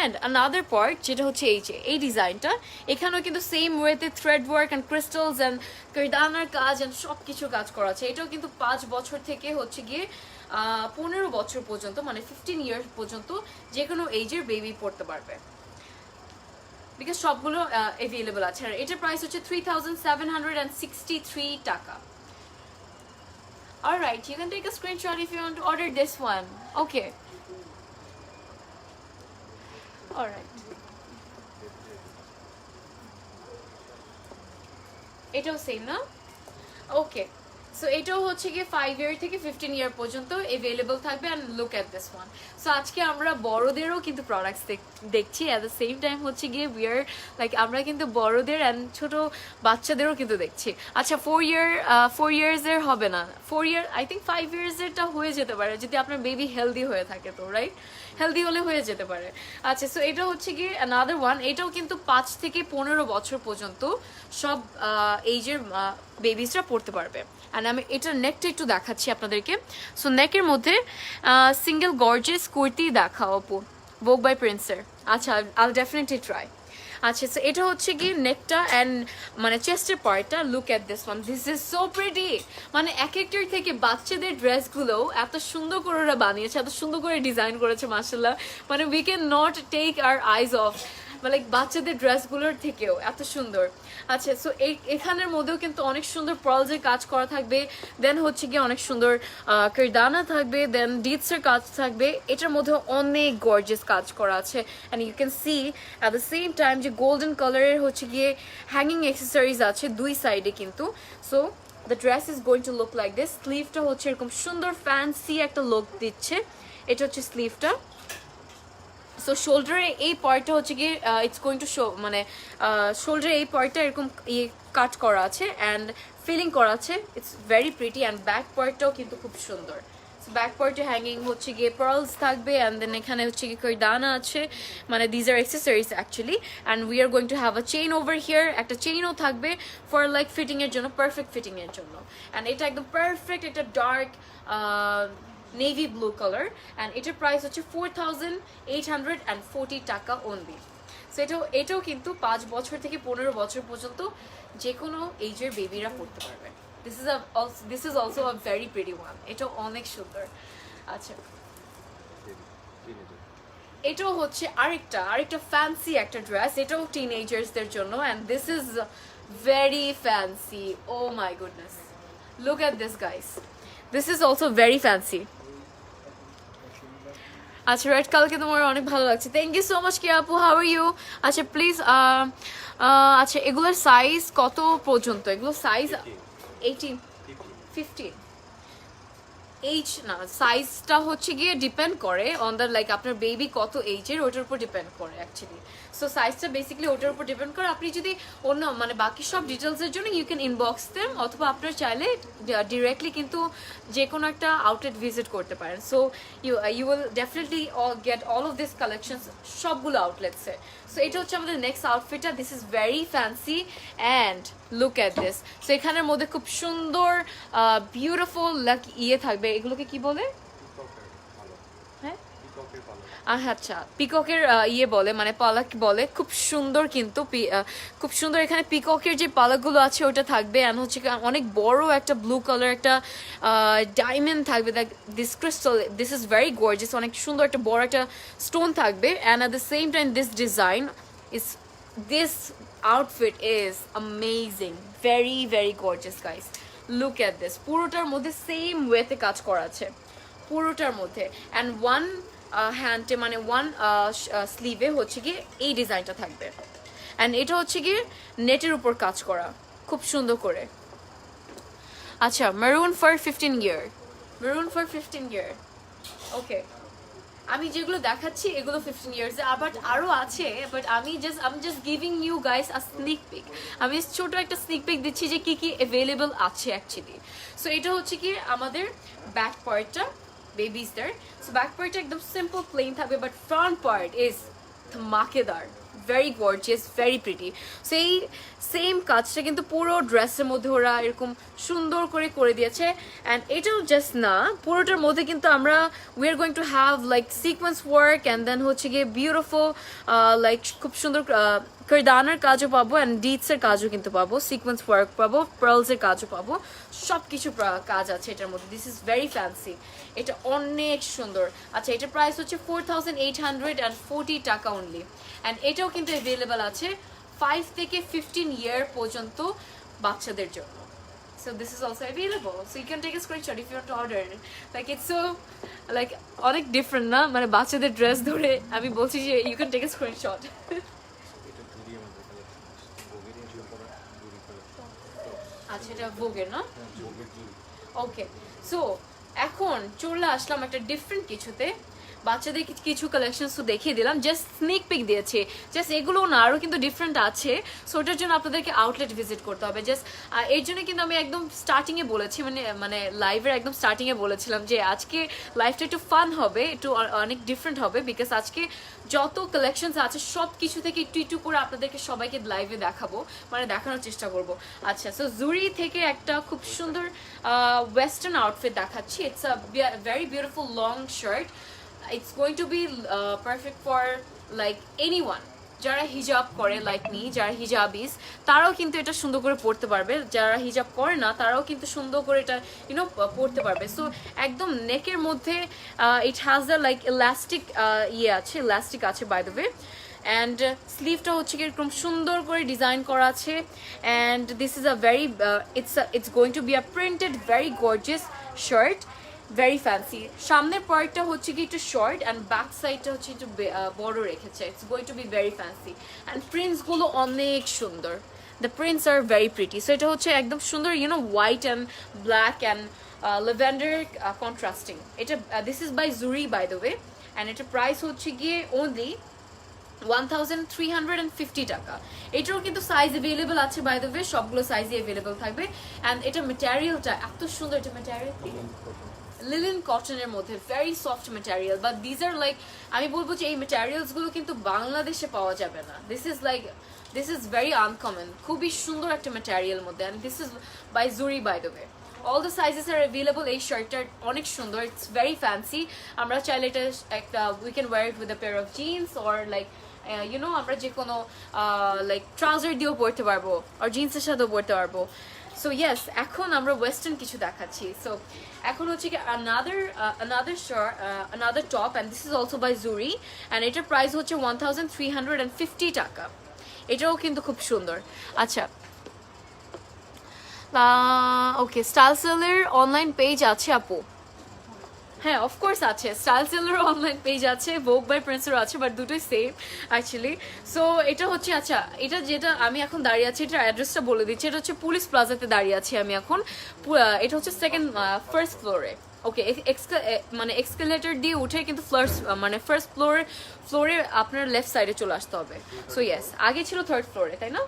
And another part যেটা হচ্ছে এই যে এই ডিজাইনটা, এখানেও কিন্তু সেম ওয়েতে thread work and crystals and কারদানার কাজ অ্যান্ড সব কিছু কাজ করা আছে। এটাও কিন্তু 5 বছর থেকে হচ্ছে গিয়ে 15 বছর পর্যন্ত, মানে 15 ইয়ার্স পর্যন্ত যে কোনো এইজের বেবি পড়তে পারবে, বিকজ সবগুলো অ্যাভেলেবল আছে। আর এটার প্রাইস হচ্ছে 3763 টাকা। Alright, you can take a screenshot if you want to order this one. Okay. Alright. এটাও সেম না? ওকে, সো এটাও হচ্ছে গিয়ে 5 ইয়ার থেকে 15 ইয়ার পর্যন্ত অ্যাভেলেবল থাকবে। And look at this one. So আজকে আমরা বড়দেরও কিন্তু প্রোডাক্টস দেখছি, অ্যাট দ্য সেম টাইম হচ্ছে গিয়ে উই আর লাইক আমরা কিন্তু বড়দের অ্যান্ড ছোট বাচ্চাদেরও কিন্তু দেখছি। আচ্ছা 4 ইয়ার্সের হবে না, 4 ইয়ার আই থিঙ্ক 5 ইয়ার্সেরটা হয়ে যেতে পারে যদি আপনার বেবি হেলদি হয়ে থাকে, তো রাইট, হেলদি হলে হয়ে যেতে পারে। আচ্ছা, সো এটা হচ্ছে গিয়ে অ্যানাদার ওয়ান, এটাও কিন্তু 5 থেকে 15 বছর পর্যন্ত সব এইজের বেবিসরা পড়তে পারবে। অ্যান্ড আমি এটার নেকটা একটু দেখাচ্ছি আপনাদেরকে। সো নেকের মধ্যে সিঙ্গেল গর্জিয়াস কুর্তি দেখাও আপু, ভোগ বাই প্রিন্সের। আচ্ছা, আইল ডেফিনেটলি ট্রাই। আচ্ছা, সো এটা হচ্ছে কি নেকটা অ্যান্ড মানে চেস্টের পার্টটা, look at this one, this is so pretty. মানে এক একটার থেকে বাচ্চাদের ড্রেসগুলো এত সুন্দর করে ওরা বানিয়েছে, এত সুন্দর করে ডিজাইন করেছে, মাশাআল্লাহ। মানে we can not take our eyes off, like বাচ্চাদের ড্রেসগুলোর থেকেও এত সুন্দর। আচ্ছা, সো এখানের মধ্যেও কিন্তু অনেক সুন্দর পার্লসের কাজ করা থাকবে, দেন হচ্ছে গিয়ে অনেক সুন্দর কারদানা থাকবে, দেন ডিটসের কাজ থাকবে। এটার মধ্যে অনেক গর্জিয়াস কাজ করা আছে, and you can see at the same time যে গোল্ডেন কালারের হচ্ছে গিয়ে হ্যাঙ্গিং অ্যাক্সেসরিজ আছে দুই সাইডে কিন্তু। So the dress is going to look like this. স্লিভটা হচ্ছে এরকম সুন্দর ফ্যান্সি একটা লুক দিচ্ছে, এটা হচ্ছে স্লিভটা। সো শোল্ডারে এই পার্টটা হচ্ছে গিয়ে ইটস গোয়িং টু শো, মানে শোল্ডারে এই পার্টটা এরকম ইয়ে কাট করা আছে অ্যান্ড ফিলিং করা আছে, it's very pretty. And back পার্টটাও কিন্তু খুব সুন্দর। ব্যাক পার্টে হ্যাঙ্গিং হচ্ছে গিয়ে পার্লস থাকবে, অ্যান্ড দেন এখানে হচ্ছে গিয়ে কারদানা আছে, মানে these are accessories actually. And we are going to have a chain over here, একটা চেইনও থাকবে ফর লাইক ফিটিংয়ের জন্য, পারফেক্ট ফিটিংয়ের জন্য। অ্যান্ড এটা একদম পারফেক্ট একটা dark navy blue colour, and এটার প্রাইস হচ্ছে 4840 টাকা অনলি। সো এটাও কিন্তু 5 বছর থেকে 15 বছর পর্যন্ত যে কোনো এইজের বেবিরা পড়তে পারবে। This is also a very pretty one, এটাও অনেক সুন্দর। আচ্ছা, এটাও হচ্ছে আরেকটা ফ্যান্সি একটা ড্রেস, এটাও টিনেজার্সদের জন্য, and this is very fancy. Oh my goodness, look at this guys, this is also very fancy. আচ্ছা, রেড কালারকে তোমার অনেক ভালো লাগছে, থ্যাংক ইউ সো মাচ কি আপু, হাউ আর ইউ? আচ্ছা প্লিজ, আচ্ছা এগুলোর সাইজ কত পর্যন্ত? এগুলো সাইজ 18, 15। এইজ না, সাইজটা হচ্ছে গিয়ে ডিপেন্ড করে অন দ্য লাইক আপনার বেবি কত এইজের, ওটার উপর ডিপেন্ড করে অ্যাকচুয়ালি। সো সাইজটা বেসিক্যালি ওটার উপর ডিপেন্ড করে। আপনি যদি অন্য মানে বাকি সব ডিটেলসের জন্য ইউ ক্যান ইনবক্স দেম, অথবা আপনার চাইলে ডিরেক্টলি কিন্তু যে কোনো একটা আউটলেট ভিজিট করতে পারেন। So you will definitely get all of this collections সবগুলো আউটলেটসে। সো এটা হচ্ছে আমাদের নেক্সট আউটফিটটা। This is very fancy and look at this. So এখানের মধ্যে খুব সুন্দর বিউটিফুল লাইক ইয়ে থাকবে, এগুলোকে কি বলে? হ্যাঁ আচ্ছা, পিককের ইয়ে বলে, মানে পালাক বলে। খুব সুন্দর কিন্তু খুব সুন্দর এখানে পিককের যে পালাকগুলো আছে ওটা থাকবে। অ্যান্ড হচ্ছে অনেক বড় একটা ব্লু কালার একটা ডায়মন্ড থাকবে, this crystal, this is very gorgeous. অনেক সুন্দর একটা বড় একটা স্টোন থাকবে। And at the same time this design is, this outfit is amazing, very very gorgeous guys. Look at this, পুরোটার মধ্যে সেম ওয়েতে কাজ করা আছে পুরোটার মধ্যে। অ্যান্ড ওয়ান হ্যান্ডে মানে ওয়ান স্লিভে হচ্ছে গিয়ে এই ডিজাইনটা থাকবে। অ্যান্ড এটা হচ্ছে গিয়ে নেটের উপর কাজ করা খুব সুন্দর করে। আচ্ছা, maroon for 15 year, maroon for 15 ইয়ার। ওকে, আমি যেগুলো দেখাচ্ছি এগুলো 15 ইয়ার্স, বাট আরও আছে, বাট আমি just giving you guys a sneak peek. আমি ছোট একটা স্নিক পিক দিচ্ছি যে কি কি অ্যাভেলেবল আছে অ্যাকচুয়ালি। সো এটা হচ্ছে কি আমাদের ব্যাক পার্টটা বেবিসদের। সো ব্যাক পার্টটা একদম সিম্পল প্লেন থাকবে, বাট ফ্রন্ট পার্ট ইজ ধমাকেদার, ভেরি গর্জিয়াস, ভেরি প্রিটি। সেই সেম কাজটা কিন্তু পুরো ড্রেসের মধ্যে ওরা এরকম সুন্দর করে দিয়েছে। অ্যান্ড এটাও জাস্ট না, পুরোটার মধ্যে কিন্তু আমরা we are going to have like sequence work, and then হচ্ছে গিয়ে বিউটিফুল লাইক খুব সুন্দর কারদানার কাজও পাবো, অ্যান্ড ডিটসের কাজও কিন্তু পাবো, সিকোয়েন্স ওয়ার্ক পাবো, পার্লসের কাজও পাবো, সব কিছু কাজ আছে এটার মধ্যে। দিস ইজ ভেরি ফ্যান্সি, এটা অনেক সুন্দর। আচ্ছা, এটার প্রাইস হচ্ছে 4840 টাকা অনলি। অ্যান্ড এটাও কিন্তু অ্যাভেলেবেল আছে 5 থেকে 15 ইয়ার পর্যন্ত বাচ্চাদের জন্য। So this is also available. So you can take a screenshot if you want to order. Like it's so like অনেক ডিফারেন্ট না, মানে বাচ্চাদের ড্রেস ধরে আমি বলছি যে you can take a screenshot. আচ্ছা, এটা ভোগের না? ওকে, সো এখন চলে আসলাম একটা ডিফারেন্ট কিছুতে। বাচ্চাদের কিছু কালেকশন তো দেখিয়ে দিলাম, জাস্ট স্নিক পিক দিয়েছে, জাস্ট এগুলো না, আরও কিন্তু ডিফারেন্ট আছে। সো ওটার জন্য আপনাদেরকে আউটলেট ভিজিট করতে হবে। জাস্ট এর জন্য কিন্তু আমি একদম স্টার্টিংয়ে বলেছি, মানে লাইভের একদম স্টার্টিংয়ে বলেছিলাম যে আজকে লাইভটা একটু ফান হবে, একটু অনেক ডিফারেন্ট হবে, বিকজ আজকে যত কালেকশনস আছে সব কিছু থেকে একটু একটু করে আপনাদেরকে সবাইকে লাইভে দেখাবো, মানে দেখানোর চেষ্টা করব। আচ্ছা, সো জুরি থেকে একটা খুব সুন্দর ওয়েস্টার্ন আউটফিট দেখাচ্ছি। It's a very beautiful long shirt. It's going to be perfect for like anyone যারা হিজাব করে, লাইক মি, যারা হিজাবিস তারাও কিন্তু এটা সুন্দর করে পড়তে পারবে। যারা হিজাব করে না তারাও কিন্তু সুন্দর করে এটা পড়তে পারবে। সো একদম নেকের মধ্যে it has the like elastic ইয়ে আছে, ইলাস্টিক আছে বাই দ্য ওয়ে। অ্যান্ড স্লিভটা হচ্ছে কি এরকম সুন্দর করে ডিজাইন করা আছে। And this is a very it's going to be a printed very gorgeous shirt, very fancy. সামনের পার্টটা হচ্ছে কি একটু শর্ট, অ্যান্ড ব্যাক সাইডটা হচ্ছে একটু বড় রেখেছে। It's going to be very fancy. And প্রিন্টসগুলো অনেক সুন্দর, the prints are very pretty. So এটা হচ্ছে একদম সুন্দর white and black and lavender contrasting. এটা this is by jury by the way. And এটার প্রাইস হচ্ছে গিয়ে অনলি 1350 টাকা। এটারও কিন্তু সাইজ অ্যাভেলেবল আছে বাই দ্য ওয়ে, সবগুলো সাইজই অ্যাভেলেবল থাকবে। অ্যান্ড এটা ম্যাটেরিয়ালটা এত সুন্দর, এটা ম্যাটেরিয়াল লিনেন কটনের মধ্যে, very soft material. But these are like, আমি বলবো যে এই ম্যাটেরিয়ালসগুলো কিন্তু বাংলাদেশে পাওয়া যাবে না। দিস ইজ ভেরি আনকমন, খুবই সুন্দর একটা ম্যাটেরিয়াল মধ্যে। And this is by jury by the way. All the sizes are available. এই শার্টটা অনেক সুন্দর, ইটস ভেরি ফ্যান্সি। আমরা চাইলে এটা একটা we can wear it with a pair of jeans or like আমরা যে কোনো লাইক ট্রাউজার দিয়েও পরতে পারবো, আর জিন্সের সাথেও পরতে পারবো। সো ইয়েস, এখন আমরা ওয়েস্টার্ন কিছু দেখাচ্ছি। সো এখন হচ্ছে কি another top, and this is also by Zuri, and এটার প্রাইস হচ্ছে 1350 টাকা। এটাও কিন্তু খুব সুন্দর। আচ্ছা, ওকে, স্টাইল সেলের অনলাইন পেজ আছে আপু? হ্যাঁ, অফকোর্স আছে। স্টাইল সেলের অনলাইন পেজ আছে, ভোগ বাই প্রিন্সেরও আছে, বাট দুটোই সেম অ্যাকচুয়ালি। সো এটা হচ্ছে, আচ্ছা, এটা যেটা আমি এখন দাঁড়িয়ে আছি এটার অ্যাড্রেসটা বলে দিচ্ছি। এটা হচ্ছে পুলিশ প্লাজাতে দাঁড়িয়ে আছি আমি এখন। এটা হচ্ছে ফার্স্ট ফ্লোরে। ওকে, মানে এক্সকেলেটর দিয়ে উঠে কিন্তু মানে ফার্স্ট ফ্লোরে আপনার লেফট সাইডে চলে আসতে হবে। সো ইয়েস, আগে ছিল থার্ড ফ্লোরে, তাই না?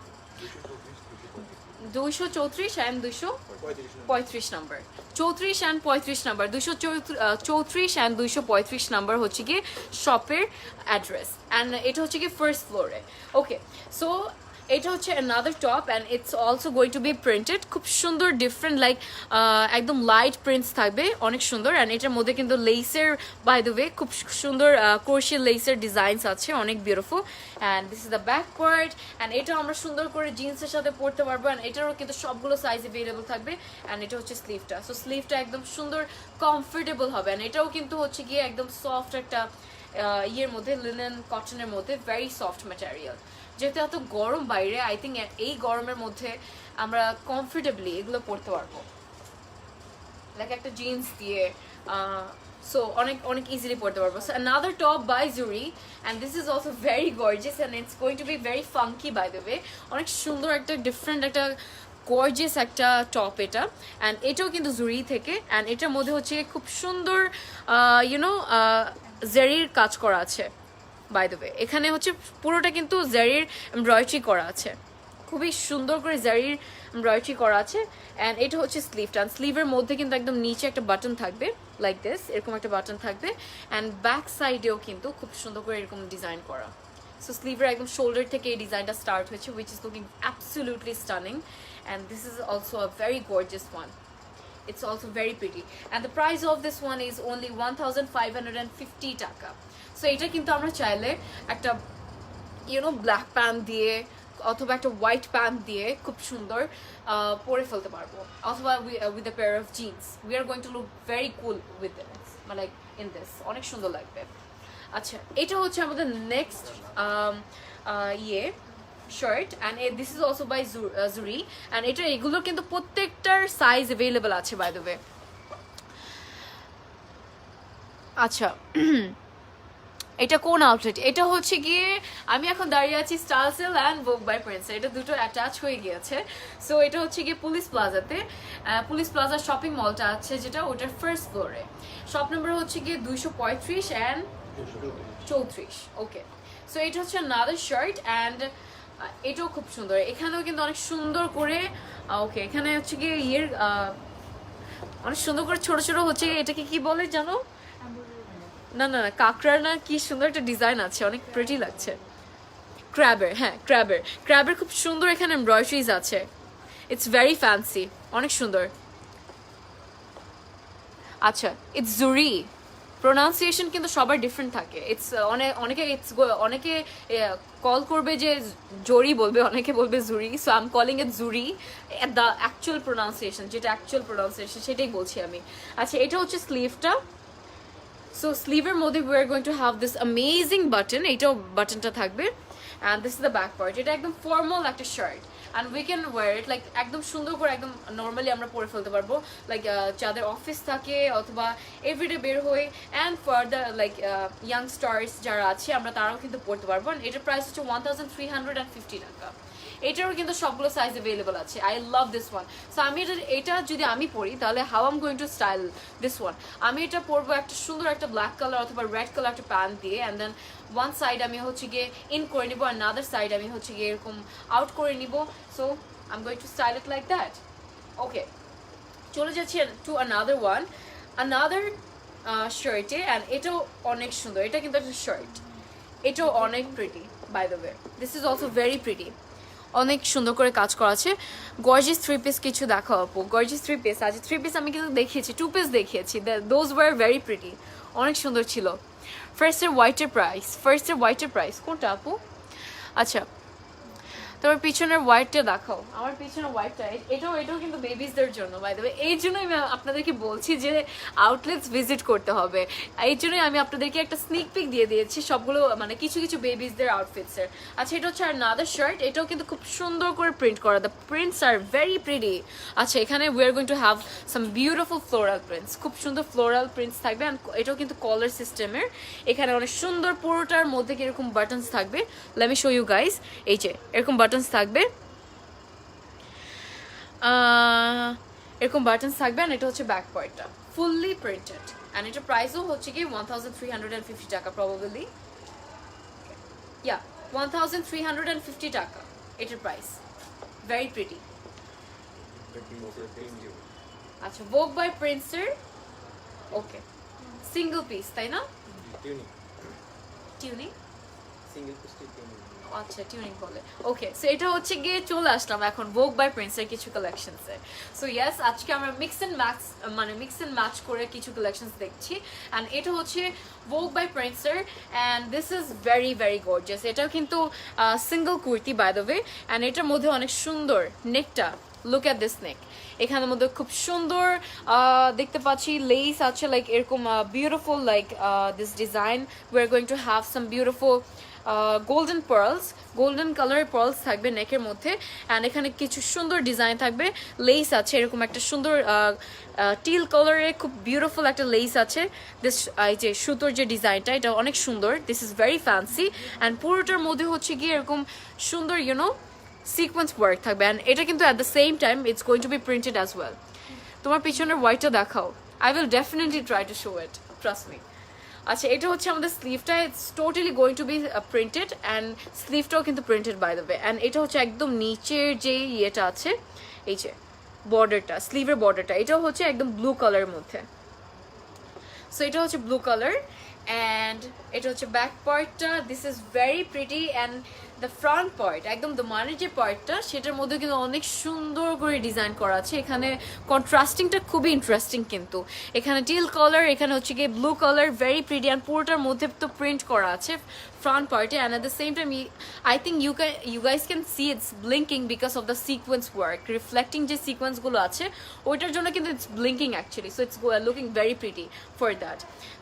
234 and 235 number, 34 and 35 number, 234 and 235 number হচ্ছে গিয়ে শপের অ্যাড্রেস, অ্যান্ড এটা হচ্ছে গিয়ে ফার্স্ট ফ্লোরে। ওকে, সো এটা হচ্ছে another top and it's also going to be printed, খুব সুন্দর ডিফারেন্ট লাইক একদম লাইট প্রিন্টস থাকবে, অনেক সুন্দর। অ্যান্ড এটার মধ্যে কিন্তু লেসের, বাই দ্য ওয়ে, খুব সুন্দর ক্রোশিয়া লেসের ডিজাইনস আছে, অনেক beautiful. And this is the back part, and এটা আমরা সুন্দর করে জিন্সের সাথে পরতে পারবো। অ্যান্ড এটারও কিন্তু সবগুলো সাইজ অ্যাভেলেবল থাকবে। অ্যান্ড এটা হচ্ছে স্লিভটা, সো স্লিভটা একদম সুন্দর কমফোর্টেবল হবে। অ্যান্ড এটাও কিন্তু হচ্ছে গিয়ে একদম সফট একটা ইয়ের মধ্যে, লিনেন কটনের মধ্যে, ভেরি সফট ম্যাটেরিয়াল। যেহেতু এত গরম বাইরে, আই থিঙ্ক এই গরমের মধ্যে আমরা কমফোর্টেবলি এগুলো পরতে পারবো, লাইক একটা জিন্স দিয়ে, সো অনেক অনেক ইজিলি পরতে পারবো। So another top by Zuri and this is also very gorgeous and it's going to be very funky by the way, অনেক সুন্দর একটা ডিফারেন্ট একটা গর্জিয়াস একটা টপ এটা। অ্যান্ড এটাও কিন্তু জুরি থেকে, অ্যান্ড এটার মধ্যে হচ্ছে খুব সুন্দর ইউনো জেরির কাজ করা আছে বাই দ্য ওয়ে। এখানে হচ্ছে পুরোটা কিন্তু জারির এমব্রয়ডারি করা আছে, খুবই সুন্দর করে জারির এমব্রয়ডারি করা আছে। অ্যান্ড এটা হচ্ছে স্লিভটা, অ্যান্ড স্লিভের মধ্যে কিন্তু একদম নিচে একটা বাটন থাকবে লাইক দিস, এরকম একটা বাটন থাকবে। অ্যান্ড ব্যাক সাইডেও কিন্তু খুব সুন্দর করে এরকম ডিজাইন করা। সো স্লিভের একদম শোল্ডার থেকে এই ডিজাইনটা স্টার্ট হয়েছে, which is looking absolutely stunning. And this is also a very gorgeous one, it's also very pretty and the price of this one is only 1550 টাকা। সো এটা কিন্তু আমরা চাইলে একটা ব্ল্যাক প্যান্ট দিয়ে অথবা একটা হোয়াইট প্যান্ট দিয়ে খুব সুন্দর পরে ফেলতে পারবো, অথবা with a pair of jeans we are going to look very cool with this, like in this, অনেক সুন্দর লাগবে। আচ্ছা, এটা হচ্ছে আমাদের next shirt, and this is also by Juri. And এটা এগুলোর কিন্তু প্রত্যেকটার সাইজ অ্যাভেলেবল আছে বাই দ্য ওয়ে। আচ্ছা, এটা কোন আউটলেট? এটা হচ্ছে গিয়ে আমি এখন দাঁড়িয়ে আছি স্টাইলসেল অ্যান্ড ভোগ বাই প্রিন্সে, এটা দুটো অ্যাটাচ হয়ে গিয়েছে। সো এটা হচ্ছে গিয়ে পুলিশ প্লাজাতে, পুলিশ প্লাজা শপিং মলটা আছে যেটা, ওটার ফার্স্ট ফ্লোরে। শপ নাম্বার হচ্ছে গিয়ে 235 অ্যান্ড 34। ওকে, সো এটা হচ্ছে another শার্ট অ্যান্ড এটাও খুব সুন্দর। এখানেও কিন্তু অনেক সুন্দর করে, ওকে, এখানে হচ্ছে গিয়ে অনেক সুন্দর করে ছোট ছোট হচ্ছে, এটাকে কি বলে জানো? না না না, কাঁকড়ার না, কি সুন্দর একটা ডিজাইন আছে, অনেক প্রিটি লাগছে। ক্র্যাবের, হ্যাঁ ক্র্যাবের খুব সুন্দর এখানে এমব্রয়ডারিজ আছে, ইটস ভেরি ফ্যান্সি, অনেক সুন্দর। আচ্ছা, ইটস জুরি, প্রোনাউন্সিয়েশন কিন্তু সবার ডিফারেন্ট থাকে। অনেকে কল করবে যে জরি বলবে, অনেকে বলবে জুরি, so I am calling it জুরি, দ্য অ্যাকচুয়াল প্রোনাউন্সিয়েশন, যেটা অ্যাকচুয়াল প্রোনাউন্সিয়েশন সেটাই বলছি আমি। আচ্ছা, এটা হচ্ছে স্লিভটা। সো স্লিভের মধ্যে we are going to have this amazing button, এইটাও বাটনটা থাকবে। And this is the back part, এটা একদম ফর্মাল একটা shirt and we can wear it like একদম সুন্দর করে, একদম নর্মালি আমরা পরে ফেলতে পারবো, লাইক যাদের অফিস থাকে অথবা এভরিডে বের হই, and for the like youngsters যারা আছে আমরা তারাও কিন্তু পড়তে পারবো। এটার প্রাইস হচ্ছে 1350 টাকা। এটারও কিন্তু সবগুলো সাইজ অ্যাভেলেবল আছে। I love this one. So আমি এটা যদি আমি পরি তাহলে how am going to style this one, আমি এটা পরবো একটা সুন্দর একটা ব্ল্যাক কালার অথবা রেড কালার একটা প্যান্ট দিয়ে, অ্যান্ড দেন ওয়ান সাইড আমি হচ্ছে গিয়ে ইন করে নিবো আর নাদার সাইড আমি হচ্ছে গিয়ে এরকম আউট করে নিব। So I am going to style it like that. Okay, চলে যাচ্ছি টু আনাদার ওয়ান, আনাদার শার্টে, অ্যান্ড এটাও অনেক সুন্দর। এটা কিন্তু একটা শার্ট, এটাও অনেক pretty by the way, this is also very pretty, অনেক সুন্দর করে কাজ করা আছে। গর্জিয়াস থ্রি পিস কিছু দেখাও আপু, গর্জিয়াস থ্রি পিস আছে। থ্রি পিস আমি কিন্তু দেখিয়েছি, টু পিস দেখিয়েছি, দোজ ওয়ার ভেরি প্রিটি, অনেক সুন্দর ছিল। ফার্স্টের হোয়াইটের প্রাইস কোনটা আপু? আচ্ছা, তোমার পিছনের হোয়াইটটা দেখাও, আমার পিছনের হোয়াইটটা, এটাও কিন্তু বেবিসদের জন্য বাই দ্য ওয়ে। এই জন্যই আমি আপনাদেরকে বলছি যে আউটলেটস ভিজিট করতে হবে, এই জন্যই আমি আপনাদেরকে একটা স্নিক পিক দিয়ে দিয়েছি সবগুলো, মানে কিছু কিছু বেবিসদের আউটফিটসের। আচ্ছা, এটা হচ্ছে another শার্ট, এটাও কিন্তু খুব সুন্দর করে প্রিন্ট করা, the prints are very pretty. আচ্ছা, এখানে we are going to have some beautiful floral prints, খুব সুন্দর ফ্লোরাল প্রিন্টস থাকবে। অ্যান্ড এটাও কিন্তু কলার সিস্টেমের, এখানে অনেক সুন্দর, পুরোটার মধ্যে কিরকম বাটনস থাকবে, let me show you guys. এই যে এরকম বাটনস থাকবে, এরকম বাটনস থাকবে, আর এটা হচ্ছে ব্যাক পার্টটা। ফুললি প্রিন্টেড অ্যান্ড এটা প্রাইসও হচ্ছে কি 1350 টাকা প্রবাবলি, ইয়া 1350 টাকা এটার প্রাইস। Very pretty. আচ্ছা ভোগ বাই প্রিন্সের, ওকে সিঙ্গেল পিস তাই না? টিউনিং, আচ্ছা টিউনিং বলে। ওকে সো এটা হচ্ছে গিয়ে চলে আসলাম এখন ভোগ বাই প্রিন্সের কিছু কালেকশনসে। সো ইয়েস আজকে আমরা মিক্স অ্যান্ড ম্যাচ করে কিছু কালেকশনস দেখছি অ্যান্ড এটা হচ্ছে ভোগ বাই প্রিন্সের and this is very very gorgeous. এটাও কিন্তু single kurti by the way and এটার মধ্যে অনেক সুন্দর নেকটা, লুক অ্যাট দিস নেক, এখানের মধ্যে খুব সুন্দর দেখতে পাচ্ছি লেস আছে লাইক এরকম beautiful like this design. We are going to have some beautiful golden pearls, golden কালারের পার্লস থাকবে নেকের মধ্যে অ্যান্ড এখানে কিছু সুন্দর ডিজাইন থাকবে, লেস আছে এরকম একটা সুন্দর টিল কালারের খুব বিউটিফুল একটা লেস আছে। দিস এই যে সুতোর যে ডিজাইনটা এটা অনেক সুন্দর, this is very fancy and পুরোটার মধ্যে হচ্ছে গিয়ে এরকম সুন্দর ইউনো সিকোয়েন্স ওয়ার্ক থাকবে অ্যান্ড এটা কিন্তু at the same time it's going to be printed as well. তোমার পিছনের হোয়াইটটা দেখাও, I will definitely try to show it, trust me. আচ্ছা এটা হচ্ছে আমাদের স্লিভটা, it's totally going to be printed and স্লিভটাও কিন্তু printed by the way and এটা হচ্ছে একদম নিচের যে ইয়েটা আছে এই যে বর্ডারটা, স্লিভের বর্ডারটা এটাও হচ্ছে একদম ব্লু কালারের মধ্যে। সো এটা হচ্ছে ব্লু কালার অ্যান্ড এটা হচ্ছে ব্যাক পার্টটা, this is very pretty and the front part একদম দোমানের যে পার্টটা সেটার মধ্যে কিন্তু অনেক সুন্দর করে ডিজাইন করা আছে। এখানে কন্ট্রাস্টিংটা খুবই ইন্টারেস্টিং, কিন্তু এখানে টিল কালার, এখানে হচ্ছে গিয়ে blue colour, very pretty and পুরোটার মধ্যে তো প্রিন্ট করা আছে front part and at the same time I think you guys can see it's blinking because of the sequence work, reflecting যে sequence গুলো আছে ওইটার জন্য কিন্তু it's blinking actually, so it's looking very pretty for that.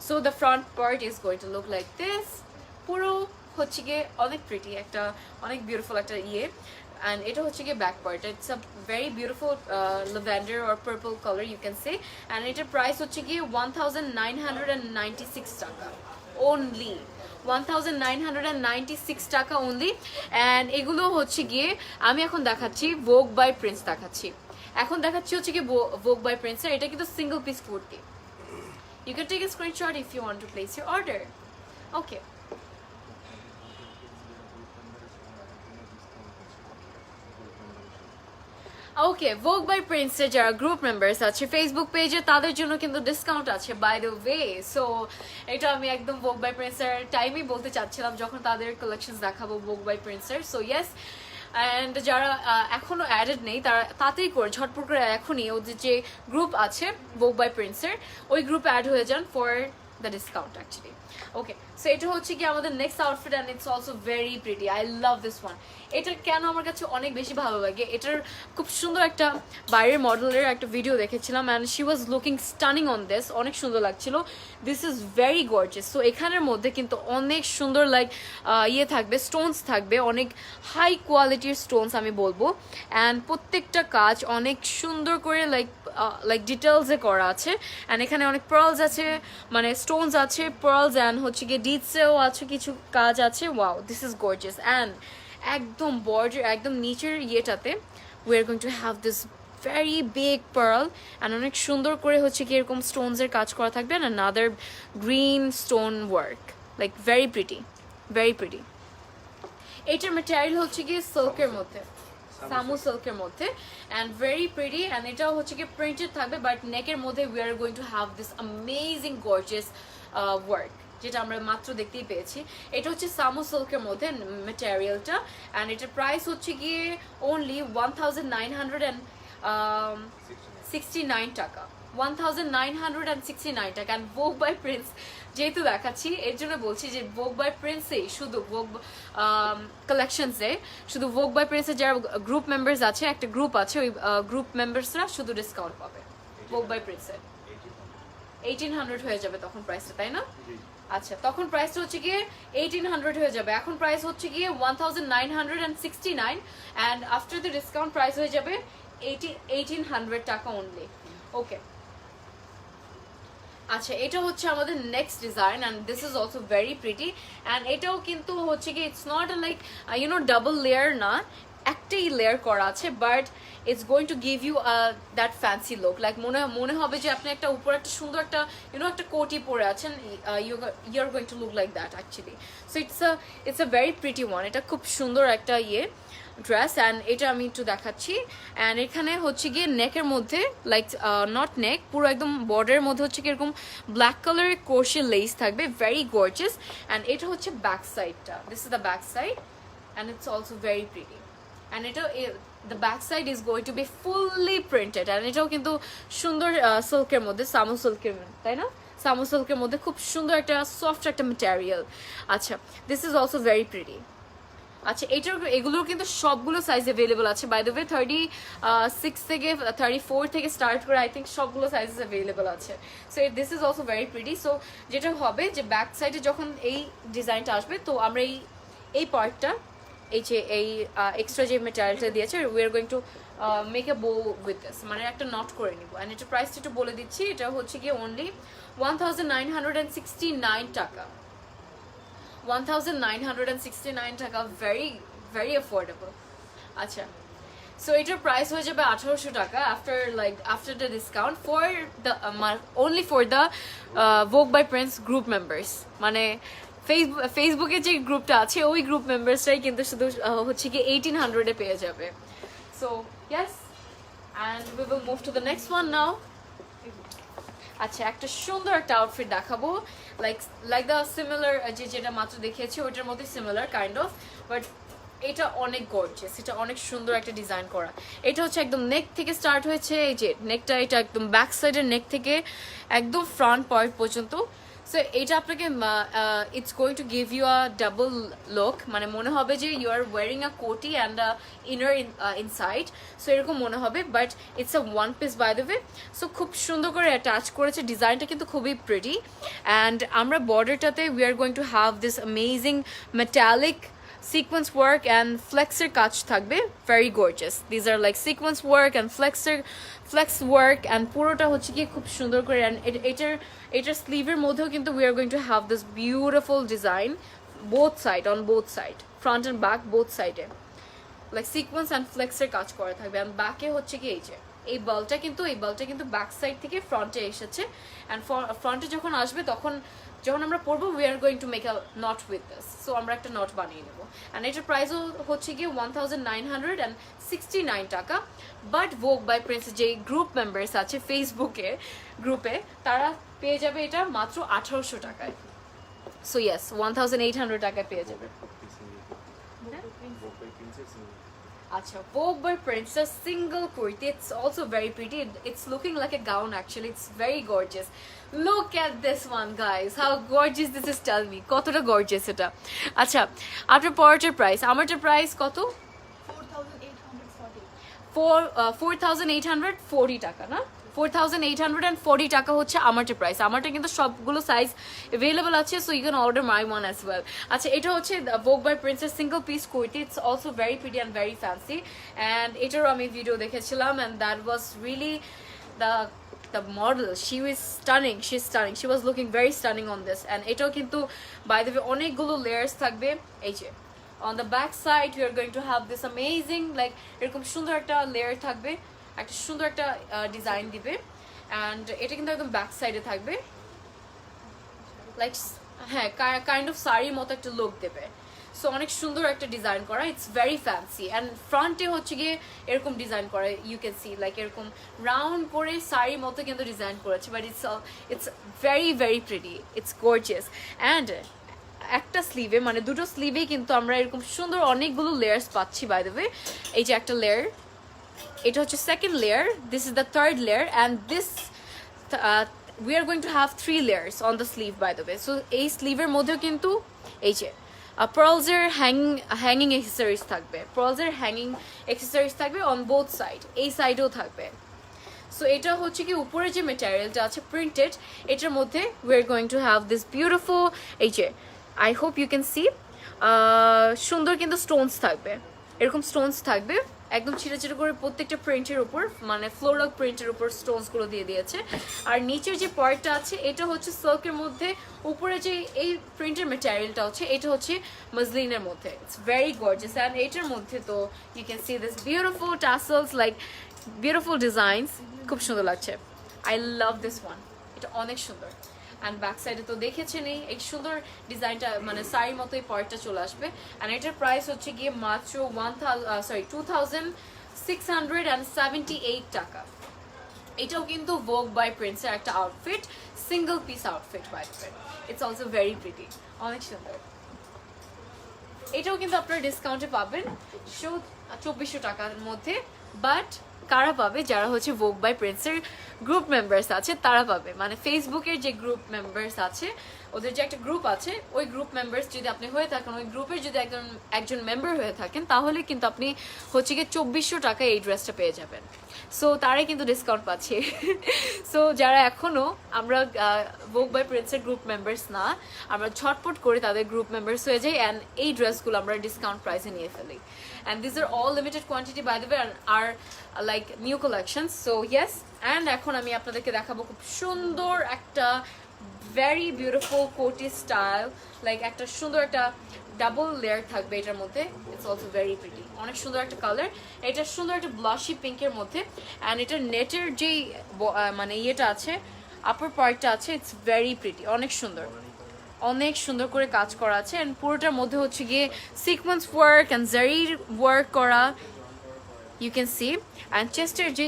So the front part is going to look like this, পুরো হচ্ছে গিয়ে অনেক প্রিটি একটা অনেক বিউটিফুল একটা ইয়ে and এটা হচ্ছে গিয়ে back part, it's a very beautiful lavender or purple color you can say and এটার প্রাইস হচ্ছে গিয়ে 1996 টাকা only, 1996 টাকা only and এগুলো হচ্ছে গিয়ে আমি এখন দেখাচ্ছি ভোগ বাই প্রিন্স দেখাচ্ছি, এখন দেখাচ্ছি হচ্ছে গিয়ে ভোগ বাই প্রিন্স। এটা কিন্তু single piece kurti, you can take a screenshot if you want to place your order. Okay ওকে ভোগ বাই প্রিন্সের যারা গ্রুপ মেম্বার্স আছে ফেসবুক পেজে তাদের জন্য কিন্তু ডিসকাউন্ট আছে বাই দ্য ওয়ে। সো এটা আমি একদম ভোগ বাই প্রিন্সের টাইমেই বলতে চাচ্ছিলাম যখন তাদের কালেকশন দেখাবো ভোগ বাই প্রিন্সের। সো ইয়েস অ্যান্ড যারা এখনও অ্যাডেড নেই তারা তাড়াতাড়ি করে ঝটপট করে এখনই ওদের যে গ্রুপ আছে ভোগ বাই প্রিন্সের ওই গ্রুপে অ্যাড হয়ে যান for the discount actually. Okay so এটা হচ্ছে কি আমাদের next outfit and it's also very pretty, I love this one. এটা কেন আমার কাছে অনেক বেশি ভালো লাগে, এটার খুব সুন্দর একটা বাইরের মডেলের একটা ভিডিও দেখেছিলাম and she was looking stunning on this, অনেক সুন্দর লাগছিল, this is very gorgeous. So এখানের মধ্যে কিন্তু অনেক সুন্দর লাইক ইয়ে থাকবে, স্টোনস থাকবে, অনেক হাই কোয়ালিটির স্টোনস আমি বলবো অ্যান্ড প্রত্যেকটা কাজ অনেক সুন্দর করে লাইক ডিটেলসে করা আছে অ্যান্ড এখানে অনেক পার্লস আছে, মানে স্টোনস আছে, পার্লস অ্যান্ড হচ্ছে গিয়ে ডিটসেও আছে কিছু কাজ আছে। Wow this is gorgeous and একদম বর্ডার একদম নিচের ইয়েটাতে we are going to have this very big pearl and অনেক সুন্দর করে হচ্ছে কি এরকম স্টোনসের কাজ করা থাকবে and another green stone work, like very pretty very pretty. এইটার ম্যাটেরিয়াল হচ্ছে গিয়ে সিল্কের মধ্যে, সামু সিল্কের মধ্যে অ্যান্ড ভেরি প্রিটি অ্যান্ড এটাও হচ্ছে কি প্রিন্টেড থাকবে বাট নেকের মধ্যে we are going to have this amazing gorgeous work যেটা আমরা মাত্র দেখতেই পেয়েছি। এটা হচ্ছে সামু সিল্কের মধ্যে ম্যাটেরিয়ালটা অ্যান্ড এটার প্রাইস হচ্ছে গিয়ে অনলি 1969 টাকা, 1969 টাকা। অ্যান্ড ভোগ বাই প্রিন্স যেহেতু দেখাচ্ছি এর জন্য বলছি যে ভোগ বাই প্রিন্সেই শুধু ভোগ কালেকশনসে শুধু ভোগ বাই প্রিন্সের যারা গ্রুপ মেম্বার্স আছে একটা গ্রুপ আছে ওই গ্রুপ মেম্বার্সরা শুধু ডিসকাউন্ট পাবে ভোগ বাই প্রিন্সের। 1800 হয়ে যাবে তখন প্রাইসটা, তাই না? আচ্ছা তখন প্রাইসটা হচ্ছে গিয়ে 1800 হয়ে যাবে, এখন প্রাইস হচ্ছে গিয়ে 1969 and after the discount price হয়ে যাবে 1800 টাকা অনলি। ওকে আচ্ছা এটা হচ্ছে আমাদের next design and this is also very pretty and এটাও কিন্তু হচ্ছে কি it's not like you know double layer না, একটাই লেয়ার করা আছে, but it's going to give you that fancy look. Like মনে হবে যে আপনি একটা উপরে একটা সুন্দর একটা একটা কোটি পরে আছেন, you are going to look like that actually. So it's a very pretty one. এটা খুব সুন্দর একটা ড্রেস, অ্যান্ড এটা আমি একটু দেখাচ্ছি। অ্যান্ড এখানে হচ্ছে গিয়ে নেকের মধ্যে লাইক নট নেক, পুরো একদম বর্ডারের মধ্যে হচ্ছে কি এরকম ব্ল্যাক কালারের ক্রোশে লেস থাকবে, ভেরি গর্জিয়াস। অ্যান্ড এটা হচ্ছে ব্যাক সাইডটা, this is the back side and it's also very pretty. And এটা the back side is going to be fully printed, and এটাও কিন্তু সুন্দর সিল্কের মধ্যে, সামো সিল্কের, তাই না? সামো সিল্কের মধ্যে খুব সুন্দর একটা সফট একটা ম্যাটেরিয়াল। আচ্ছা, this is also very pretty. আচ্ছা, এগুলোর কিন্তু সবগুলো সাইজ অ্যাভেলেবল আছে, বাই দ্য ওয়ে 36 থেকে 34 থেকে স্টার্ট করে আই থিঙ্ক সবগুলো সাইজেস অ্যাভেলেবল আছে। So this is also very pretty. So যেটা হবে যে ব্যাক সাইডে যখন এই ডিজাইনটা আসবে, তো আমরা এই পার্টটা, এই এক্সট্রা যে ম্যাটেরিয়ালটা দিয়েছে, we are going to make a বো উইথ দিস, মানে একটা নট করে নিব। অ্যান্ড এটা প্রাইসটা একটু বলে দিচ্ছি, এটা হচ্ছে গিয়ে অনলি 1969 টাকা। 1969 টাকা, ভেরি ভেরি অ্যাফোর্ডেবল। আচ্ছা, সো এটার প্রাইস হয়ে যাবে 1800 টাকা after the discount for the only for the ভোগ বাই প্রিন্স গ্রুপ মেম্বার্স। মানে ফেসবুকে যে গ্রুপটা আছে ওই গ্রুপ মেম্বার্সরাই কিন্তু শুধু হচ্ছে কি 1800-এ পেয়ে যাবে। So yes, and we will move to the next one now. আচ্ছা, একটা সুন্দর একটা আউটফিট দেখাবো, লাইক দ্য সিমিলার যেটা মাত্র দেখিয়েছি ওইটার মধ্যে সিমিলার কাইন্ড অফ, বাট এটা অনেক গর্জিয়াস, এটা অনেক সুন্দর একটা ডিজাইন করা। এটা হচ্ছে একদম নেক থেকে স্টার্ট হয়েছে, এই যে নেকটা, এটা একদম ব্যাক সাইডের নেক থেকে একদম ফ্রন্ট পার্ট পর্যন্ত। সো এটা আপনাকে it's going to give you a double look, মানে মনে হবে যে ইউ আর ওয়ারিং আ কোটি অ্যান্ড ইনার ইনসাইড, সো এরকম মনে হবে, but it's a one piece by the way. So খুব সুন্দর করে অ্যাটাচ করেছে, ডিজাইনটা কিন্তু খুবই প্রিটি। অ্যান্ড আমরা বর্ডারটাতে we are going to have this amazing metallic sequence work and flexer কাজ থাকবে, very gorgeous. These are like sequence work and flex work, and পুরোটা হচ্ছে কি খুব সুন্দর করে। and এটার স্লিভের মধ্যেও কিন্তু we are going to have this beautiful design on both side, front and back both side A like sequence and flexer কাজ করা থাকবে। and back এ হচ্ছে কি এই বলটা কিন্তু ব্যাক সাইড থেকে ফ্রন্টে এসেছে, and ফ্রন্টে যখন আসবে যখন আমরা পরবো we are going to make a not with this. So আমরা একটা নট বানিয়ে নেবো, অ্যান্ড এটার প্রাইসও হচ্ছে গিয়ে 1969 টাকা। বাট ভোগ বাই প্রিন্স যে গ্রুপ মেম্বার্স আছে ফেসবুকে গ্রুপে, তারা পেয়ে যাবে এটা মাত্র 1800 টাকায়। সো ইয়েস, 1800 টাকায় পেয়ে যাবে। আচ্ছা, Vogue by Princess single kurti. It's also very pretty. It's looking like a gown actually. It's very gorgeous. Look at this one, guys. How gorgeous this is. Tell me, কতটা gorgeous এটা। আচ্ছা, আপনার পরের price, আমারটার price কত? 4840 টাকা না? 4840 টাকা হচ্ছে আমারটা প্রাইস। আমারটা কিন্তু সবগুলো সাইজ অ্যাভেলেবল আছে, so you can order my one as well. আচ্ছা, এটা হচ্ছে Vogue by princess single piece kurti. It's also very pretty and very fancy, and এটারও আমি ভিডিও দেখেছিলাম, and that was really the model, she was stunning, she was looking very stunning on this. And এটাও কিন্তু by the way অনেকগুলো layers থাকবে। এই যে on the back side you are going to have this amazing like এরকম সুন্দর একটা layer থাকবে, একটা সুন্দর একটা ডিজাইন দিবে, অ্যান্ড এটা কিন্তু একদম ব্যাক সাইডে থাকবে, লাইক হ্যাঁ কাইন্ড অফ শাড়ির মতো একটা লুক দেবে। সো অনেক সুন্দর একটা ডিজাইন করা, ইটস ভেরি ফ্যান্সি। অ্যান্ড ফ্রন্টে হচ্ছে গিয়ে এরকম ডিজাইন করা, ইউ ক্যান সি লাইক এরকম রাউন্ড করে শাড়ির মতো কিন্তু ডিজাইন করেছে, but it's very very pretty, it's gorgeous. And একটা স্লিভে মানে দুটো স্লিভেই কিন্তু আমরা এরকম সুন্দর অনেকগুলো লেয়ার্স পাচ্ছি। বাই দ্য ওয়ে, এই যে একটা লেয়ার, এটা হচ্ছে second layer, this is the third layer, and this we are going to have 3 layers on the sleeve by the way. So এই স্লিভের মধ্যেও কিন্তু এই যে pearls-এর hanging accessories থাকবে, pearls-এর hanging accessories থাকবে on both side, এই সাইডেও থাকবে। সো এটা হচ্ছে কি উপরে যে ম্যাটেরিয়ালটা আছে প্রিন্টেড, এটার মধ্যে we are going to have this beautiful, এই যে I hope you can see সুন্দর কিন্তু স্টোনস থাকবে, এরকম স্টোনস থাকবে একদম ছিঁড়ে ছিঁড়ে করে প্রত্যেকটা প্রিন্টের উপর মানে ফ্লোরাল প্রিন্টের উপর স্টোনসগুলো দিয়ে দিয়েছে। আর নিচের যে পার্টটা আছে এটা হচ্ছে সিল্কের মধ্যে, উপরে যে এই প্রিন্টের ম্যাটেরিয়ালটা হচ্ছে এটা হচ্ছে মসলিনের মধ্যে। ইটস ভেরি গর্জিয়াস অ্যান্ড এটার মধ্যে তো you can see this beautiful tassels like beautiful designs, খুব সুন্দর লাগছে। আই লাভ দিস ওয়ান, এটা অনেক সুন্দর। অ্যান্ড ব্যাক সাইডে তো দেখেছেনই এই সুন্দর ডিজাইনটা, মানে শাড়ির মতো এই পার্টটা চলে আসবে। অ্যান্ড এটার প্রাইস হচ্ছে গিয়ে মাত্র 2678 টাকা। এটাও কিন্তু ভোগ বাই প্রিন্সের একটা outfit, single piece outfit by the way. It's also very pretty, অনেক সুন্দর। এটাও কিন্তু আপনারা ডিসকাউন্টে পাবেন 2400 টাকার মধ্যে। বাট কারা পাবে? যারা হচ্ছে ভোগ বাই প্রিন্সের গ্রুপ মেম্বার্স আছে তারা পাবে, মানে ফেসবুকের যে গ্রুপ মেম্বার্স আছে, ওদের যে একটা গ্রুপ আছে, ওই গ্রুপ মেম্বার্স যদি আপনি হয়ে থাকেন, ওই গ্রুপের যদি একজন মেম্বার হয়ে থাকেন, তাহলে কিন্তু আপনি হচ্ছে গিয়ে 2400 টাকায় এই ড্রেসটা পেয়ে যাবেন। সো তারাই কিন্তু ডিসকাউন্ট পাচ্ছে। সো যারা এখনও আমরা ভোগ বাই প্রিন্সের গ্রুপ মেম্বার্স না, আমরা ঝটপট করে তাদের গ্রুপ মেম্বার্স হয়ে যাই অ্যান্ড এই ড্রেসগুলো আমরা ডিসকাউন্ট প্রাইসে নিয়ে ফেলি। And this are all limited quantity by the way are like new collections. So yes, and এখন আমি আপনাদেরকে দেখাবো খুব সুন্দর একটা very beautiful koti style, like একটা সুন্দর একটা ডাবল লেয়ার থাকবে এটার মধ্যে। ইটস অলসো ভেরি প্রিটি, অনেক সুন্দর একটা কালার। এটা সুন্দর একটা ব্লাশি পিঙ্কের মধ্যে। অ্যান্ড এটার নেটের যেই মানে ইয়েটা আছে, আপার পার্টটা আছে, ইটস ভেরি প্রিটি, অনেক সুন্দর, অনেক সুন্দর করে কাজ করা আছে। অ্যান্ড পুরোটার মধ্যে হচ্ছে গিয়ে সিকোয়েন্স ওয়ার্ক অ্যান্ড জারির ওয়ার্ক করা, ইউ ক্যান সি। অ্যান্ড চেস্টের যে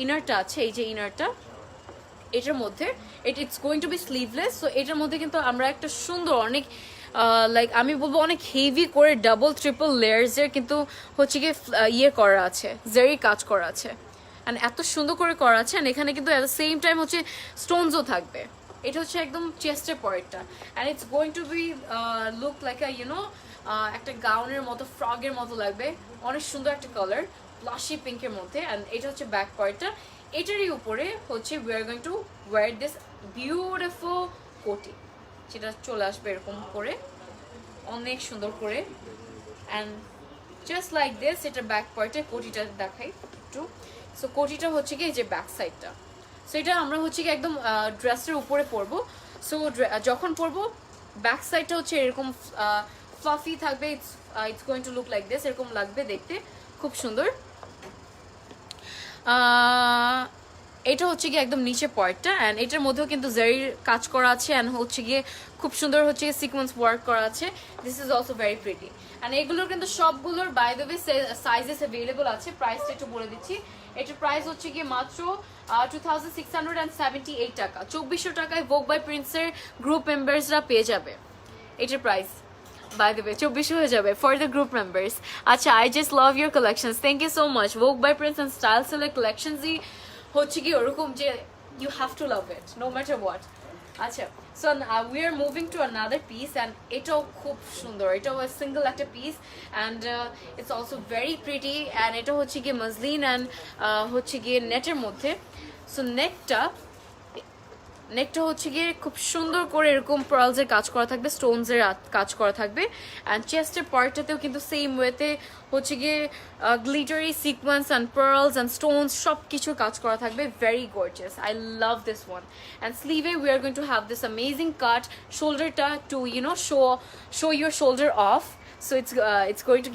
ইনারটা আছে, এই যে ইনারটা, এটার মধ্যে it's going to be sleeveless. So এটার মধ্যে কিন্তু আমরা একটা সুন্দর অনেক লাইক আমি বলবো অনেক হেভি করে ডাবল ট্রিপল লেয়ার্সের কিন্তু হচ্ছে গিয়ে ইয়ে করা আছে, জারি কাজ করা আছে। অ্যান্ড এত সুন্দর করে করা আছে। অ্যান্ড এখানে কিন্তু অ্যাট দ্য সেম টাইম হচ্ছে স্টোনসও থাকবে। এটা হচ্ছে একদম চেস্টের পয়েন্টটা। And it's going to be look like a you know একটা গাউনের মতো, ফ্রগের মতো লাগবে। অনেক সুন্দর একটা কালার, ব্লাশি পিঙ্কের মধ্যে। অ্যান্ড এটা হচ্ছে ব্যাক পার্টটা। এটারই উপরে হচ্ছে we are going two wire this beautiful কোটি, সেটা চলে আসবে এরকম করে, অনেক সুন্দর করে। অ্যান্ড জাস্ট লাইক দিস, এটার ব্যাক পার্টে কোটিটা দেখাই একটু। সো কোটিটা হচ্ছে কি এই যে ব্যাক সাইডটা। সো এটা আমরা হচ্ছে কি একদম ড্রেসের উপরে পরবো। সো যখন পরবো ব্যাক সাইডটা হচ্ছে এরকম ফ্লাফি থাকবে। It's going to look like this, এরকম লাগবে দেখতে, খুব সুন্দর। এটা হচ্ছে গিয়ে একদম নিচে পয়েন্টটা। অ্যান্ড এটার মধ্যেও কিন্তু জারির কাজ করা আছে। অ্যান্ড হচ্ছে গিয়ে খুব সুন্দর হচ্ছে গিয়ে সিকোয়েন্স ওয়ার্ক করা আছে। This is also very pretty. And এগুলোর কিন্তু সবগুলোর by the way sizes available আছে। প্রাইসটা একটু বলে দিচ্ছি। এটার প্রাইস হচ্ছে গিয়ে মাত্র 2678 টাকা। 2400 টাকায় ভোগ বাই প্রিন্সের গ্রুপ মেম্বার্সরা পেয়ে যাবে এটার প্রাইস। By the way, 2400 হয়ে যাবে for the group members. আচ্ছা, I just love your collections. Thank you so much. Vogue by Prince and Style Select collections হচ্ছে কি ওরকম যে you have to love it no matter what. আচ্ছা, so we are moving to another piece and এটাও খুব সুন্দর। এটাও single একটা piece and it's also very pretty and এটা হচ্ছে গিয়ে মসলিন and হচ্ছে গিয়ে নেটের মধ্যে। সো নেকটা হচ্ছে গিয়ে খুব সুন্দর করে এরকম পার্লসের কাজ করা থাকবে, স্টোনসের কাজ করা থাকবে। অ্যান্ড চেস্টের পার্টটাতেও কিন্তু সেম ওয়েতে হচ্ছে গিয়ে glittery sequence and pearls and stones সব কিছুর কাজ করা থাকবে। Very gorgeous, I love this one. And স্লিভে we are going to have this amazing cut, শোল্ডারটা to you know show your shoulder off. So it's going to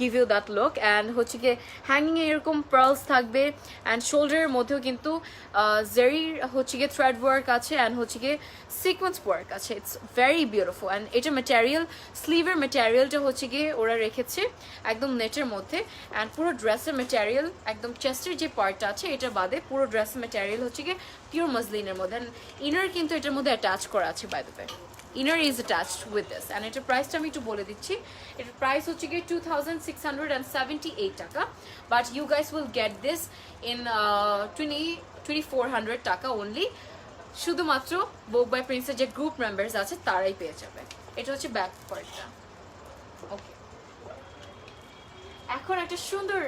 give you that look and হচ্ছে গিয়ে hanging এ এরকম pearls থাকবে and শোল্ডারের মধ্যেও কিন্তু জারি হচ্ছে গিয়ে থ্রেড ওয়ার্ক আছে and হচ্ছে গিয়ে সিকোয়েন্স ওয়ার্ক আছে। ইটস ভেরি বিউটিফুল and এটা ম্যাটেরিয়াল, স্লিভের ম্যাটেরিয়ালটা হচ্ছে গিয়ে ওরা রেখেছে একদম নেটের মধ্যে and পুরো ড্রেসের ম্যাটেরিয়াল একদম চেস্টের যে পার্টটা আছে এটা বাদে পুরো ড্রেসের ম্যাটেরিয়াল হচ্ছে গিয়ে পিওর মসলিনের মধ্যে and ইনার কিন্তু এটার মধ্যে অ্যাটাচ করা আছে by the way. Inner is attached with this and এটার প্রাইসটা আমি একটু বলে দিচ্ছি। এটার প্রাইস হচ্ছে গিয়ে 2678 টাকা, but you guys will get this in 2400 টাকা অনলি। শুধুমাত্র ভোগ বাই প্রিন্সের যে গ্রুপ মেম্বার্স আছে তারাই পেয়ে যাবে। এটা হচ্ছে ব্যাক পার্টটা। ওকে, এখন একটা সুন্দর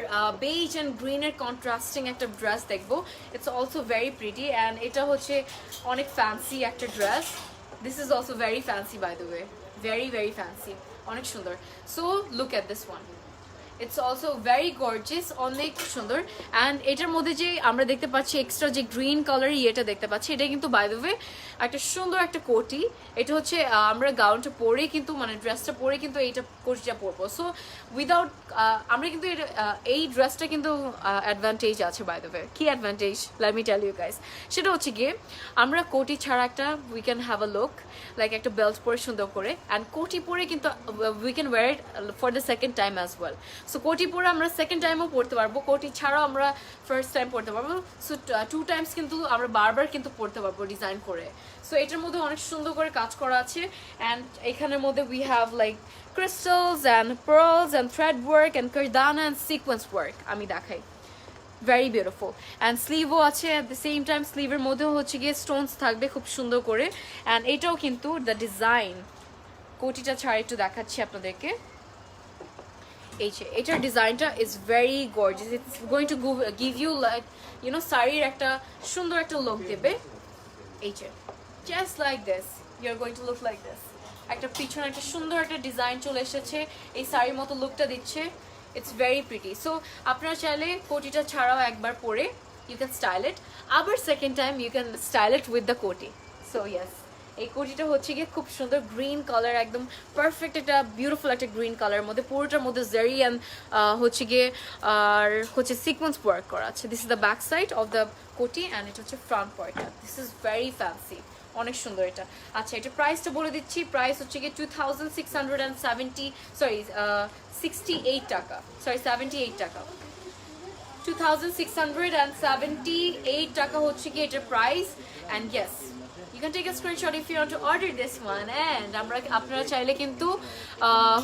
বেজ অ্যান্ড গ্রিনের কন্ট্রাস্টিং একটা ড্রেস দেখবো। It's also very pretty and এটা হচ্ছে অনেক ফ্যান্সি একটা dress. This is also very fancy by the way, very very fancy, অনেক সুন্দর। So look at this one. It's also very gorgeous, অনেক সুন্দর। অ্যান্ড এটার মধ্যে যে আমরা দেখতে পাচ্ছি এক্সট্রা যে গ্রিন কালার ইয়েটা দেখতে পাচ্ছি, এটা কিন্তু বাই দ্য ওয়ে একটা সুন্দর একটা কোটি। এটা হচ্ছে আমরা গাউনটা পরে কিন্তু মানে ড্রেসটা পরে কিন্তু এইটা কোটিটা পরবো। সো উইদাউট আমরা কিন্তু এটা এই ড্রেসটা কিন্তু অ্যাডভান্টেজ আছে বাই দ্য ওয়ে। কি advantage let me tell you guys, সেটা হচ্ছে গিয়ে আমরা কোটি ছাড়া একটা we can have a look like একটা বেল্ট পরে সুন্দর করে, অ্যান্ড কোটি পরে কিন্তু we can wear it for the second time as well. So কোটি পরে আমরা সেকেন্ড টাইমও পড়তে পারবো, কোটি ছাড়াও আমরা ফার্স্ট টাইম পড়তে পারবো। সো 2 টাইমস কিন্তু আমরা বারবার কিন্তু পড়তে পারবো ডিজাইন করে। সো এটার মধ্যে অনেক সুন্দর করে কাজ করা আছে। অ্যান্ড এখানের মধ্যে we have like crystals and pearls and thread work and kardana and sequence work আমি দেখাই, ভেরি বিউটিফুল। অ্যান্ড স্লিভও আছে অ্যাট দ্য সেম টাইম, স্লিভের মধ্যেও হচ্ছে গিয়ে স্টোনস থাকবে খুব সুন্দর করে। অ্যান্ড এটাও কিন্তু দ্য ডিজাইন, কোটিটা ছাড়া একটু দেখাচ্ছি আপনাদেরকে। এই যে এটার ডিজাইনটা is very gorgeous, it's going to give you like you know শাড়ির একটা সুন্দর একটা লুক দেবে। এই যে just like this you are going to look like this, একটা পিছনে একটা সুন্দর একটা ডিজাইন চলে এসেছে, এই শাড়ির মতো লুকটা দিচ্ছে। It's very pretty. সো আপনারা চাইলে কোটিটা ছাড়াও একবার পরে ইউ ক্যান স্টাইল ইট, আবার second time you can style it with the koti. So yes, এই কোটিটা হচ্ছে গিয়ে খুব সুন্দর গ্রিন কালার, একদম পারফেক্ট একটা বিউটিফুল একটা গ্রিন কালার মধ্যে, পুরোটার মধ্যে জারি অ্যান্ড হচ্ছে গিয়ে আর হচ্ছে সিকোয়েন্স ওয়ার্ক করা আছে। This is the back side of the কোটি অ্যান্ড এটা হচ্ছে ফ্রন্ট পার্টটা। দিস ইজ ভেরি ফ্যান্সি, অনেক সুন্দর এটা। আচ্ছা, এটা প্রাইসটা বলে দিচ্ছি, প্রাইস হচ্ছে গিয়ে 68 টাকা, সরি 78 টাকা, 2678 টাকা হচ্ছে কি এটার price. And yes, you can take a screenshot if you want to order this one. And আপনারা চাইলে কিন্তু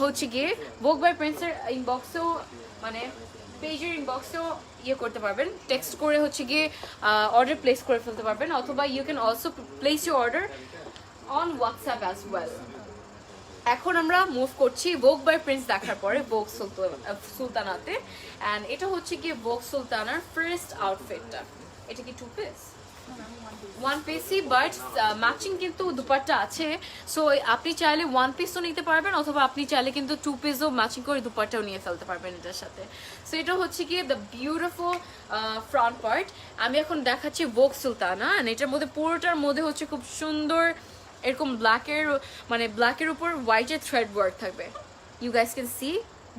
হচ্ছে গিয়ে Vogue by Prince এর ইনবক্সেও মানে পেজের ইনবক্সেও ইয়ে করতে পারবেন, টেক্সট করে হচ্ছে গিয়ে অর্ডার প্লেস করে ফেলতে পারবেন, অথবা you can also place your order on WhatsApp as well. এখন আমরা মুভ করছি Vogue by Prince দেখার পরে Vogue সুলতানাতে। অ্যান্ড এটা হচ্ছে গিয়ে Vogue সুলতানার ফার্স্ট আউটফিটটা। এটা কি 2 পিস? 1 পিসই, বাট ম্যাচিং কিন্তু দুপাট্টা আছে। সো আপনি চাইলে 1 পিসও নিতে পারবেন, অথবা আপনি চাইলে কিন্তু 2 পিসও ম্যাচিং করে দুপাট্টাও নিয়ে ফেলতে পারবেন এটার সাথে। সো এটা হচ্ছে গিয়ে দ্য বিউটিফুল ফ্রন্ট পার্ট। আমি এখন দেখাচ্ছি Vogue সুলতানা, অ্যান্ড এটার মধ্যে পুরোটার মধ্যে হচ্ছে খুব সুন্দর এরকম ব্ল্যাকের উপর হোয়াইটের থ্রেড ওয়ার্ক থাকবে। You guys can see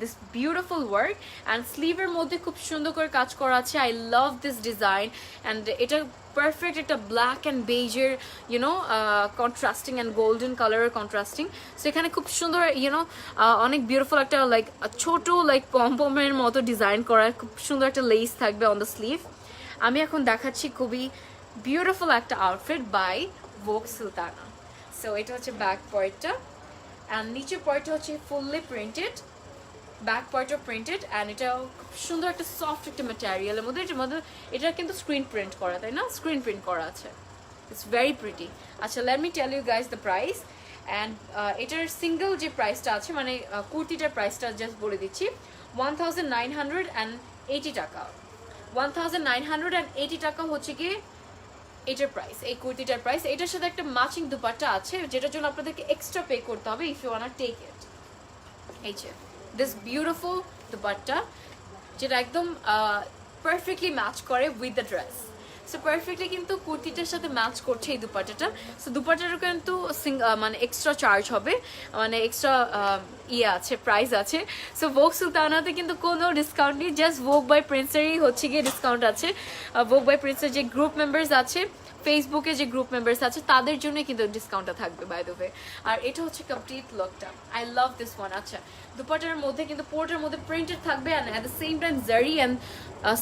this beautiful work, and স্লিভের মধ্যে খুব সুন্দর করে কাজ করা আছে। I love this design, and এটা পারফেক্ট একটা ব্ল্যাক অ্যান্ড বেজের ইউনো কন্ট্রাস্টিং অ্যান্ড গোল্ডেন কালারের কন্ট্রাস্টিং। সো এখানে খুব সুন্দর ইউনো অনেক বিউটিফুল একটা লাইক ছোট লাইক পমপমের মতো ডিজাইন করা, খুব সুন্দর একটা লেস থাকবে অন দ্য স্লিভ। আমি এখন দেখাচ্ছি খুবই বিউটিফুল একটা outfit by Vogue Sultana. So এটা হচ্ছে ব্যাক পার্টটা, অ্যান্ড নিচের পার্টটা হচ্ছে ফুললি প্রিন্টেড, ব্যাক পার্টও প্রিন্টেড, অ্যান্ড এটা খুব সুন্দর একটা সফট একটা ম্যাটেরিয়ালের মধ্যে। এটার মধ্যে এটা কিন্তু স্ক্রিন প্রিন্ট করা, তাই না? স্ক্রিন প্রিন্ট করা আছে। It's very pretty. আচ্ছা, let me tell you guys the price. And এটার সিঙ্গেল যে প্রাইসটা আছে মানে কুর্তিটার প্রাইসটা জাস্ট বলে দিচ্ছি, 1980 টাকা। 1980 টাকা হচ্ছে কি এটার প্রাইস, এই কুর্তিটার প্রাইস। এটার সাথে একটা ম্যাচিং দুপাট্টা আছে, যেটার জন্য আপনাদেরকে এক্সট্রা পে করতে হবে if you want take it. এই যে দিস বিউটিফুল দুপাট্টা, যেটা একদম পারফেক্টলি ম্যাচ করে with the dress. So perfectly কিন্তু কুর্তিটার সাথে ম্যাচ করছে এই দুপাট্টাটা। সো দুপাট্টারও কিন্তু মানে এক্সট্রা চার্জ হবে, মানে এক্সট্রা আছে, প্রাইস আছে। সো Vogue সুলতানাতে কিন্তু কোনো ডিসকাউন্ট নেই, জাস্ট Vogue by Prince-এরই হচ্ছে গিয়ে ডিসকাউন্ট আছে। Vogue by Prince-এর যে গ্রুপ মেম্বার্স আছে, ফেসবুকে যে গ্রুপ মেম্বার্স আছে, তাদের জন্যই কিন্তু ডিসকাউন্টটা থাকবে বাই দ্য ওয়ে। আর এটা হচ্ছে কমপ্লিট লুকটা। I love this one. আচ্ছা, দুপাট্টার মধ্যে কিন্তু পোর্টের মধ্যে প্রিন্টেড থাকবে, and at the same time zari and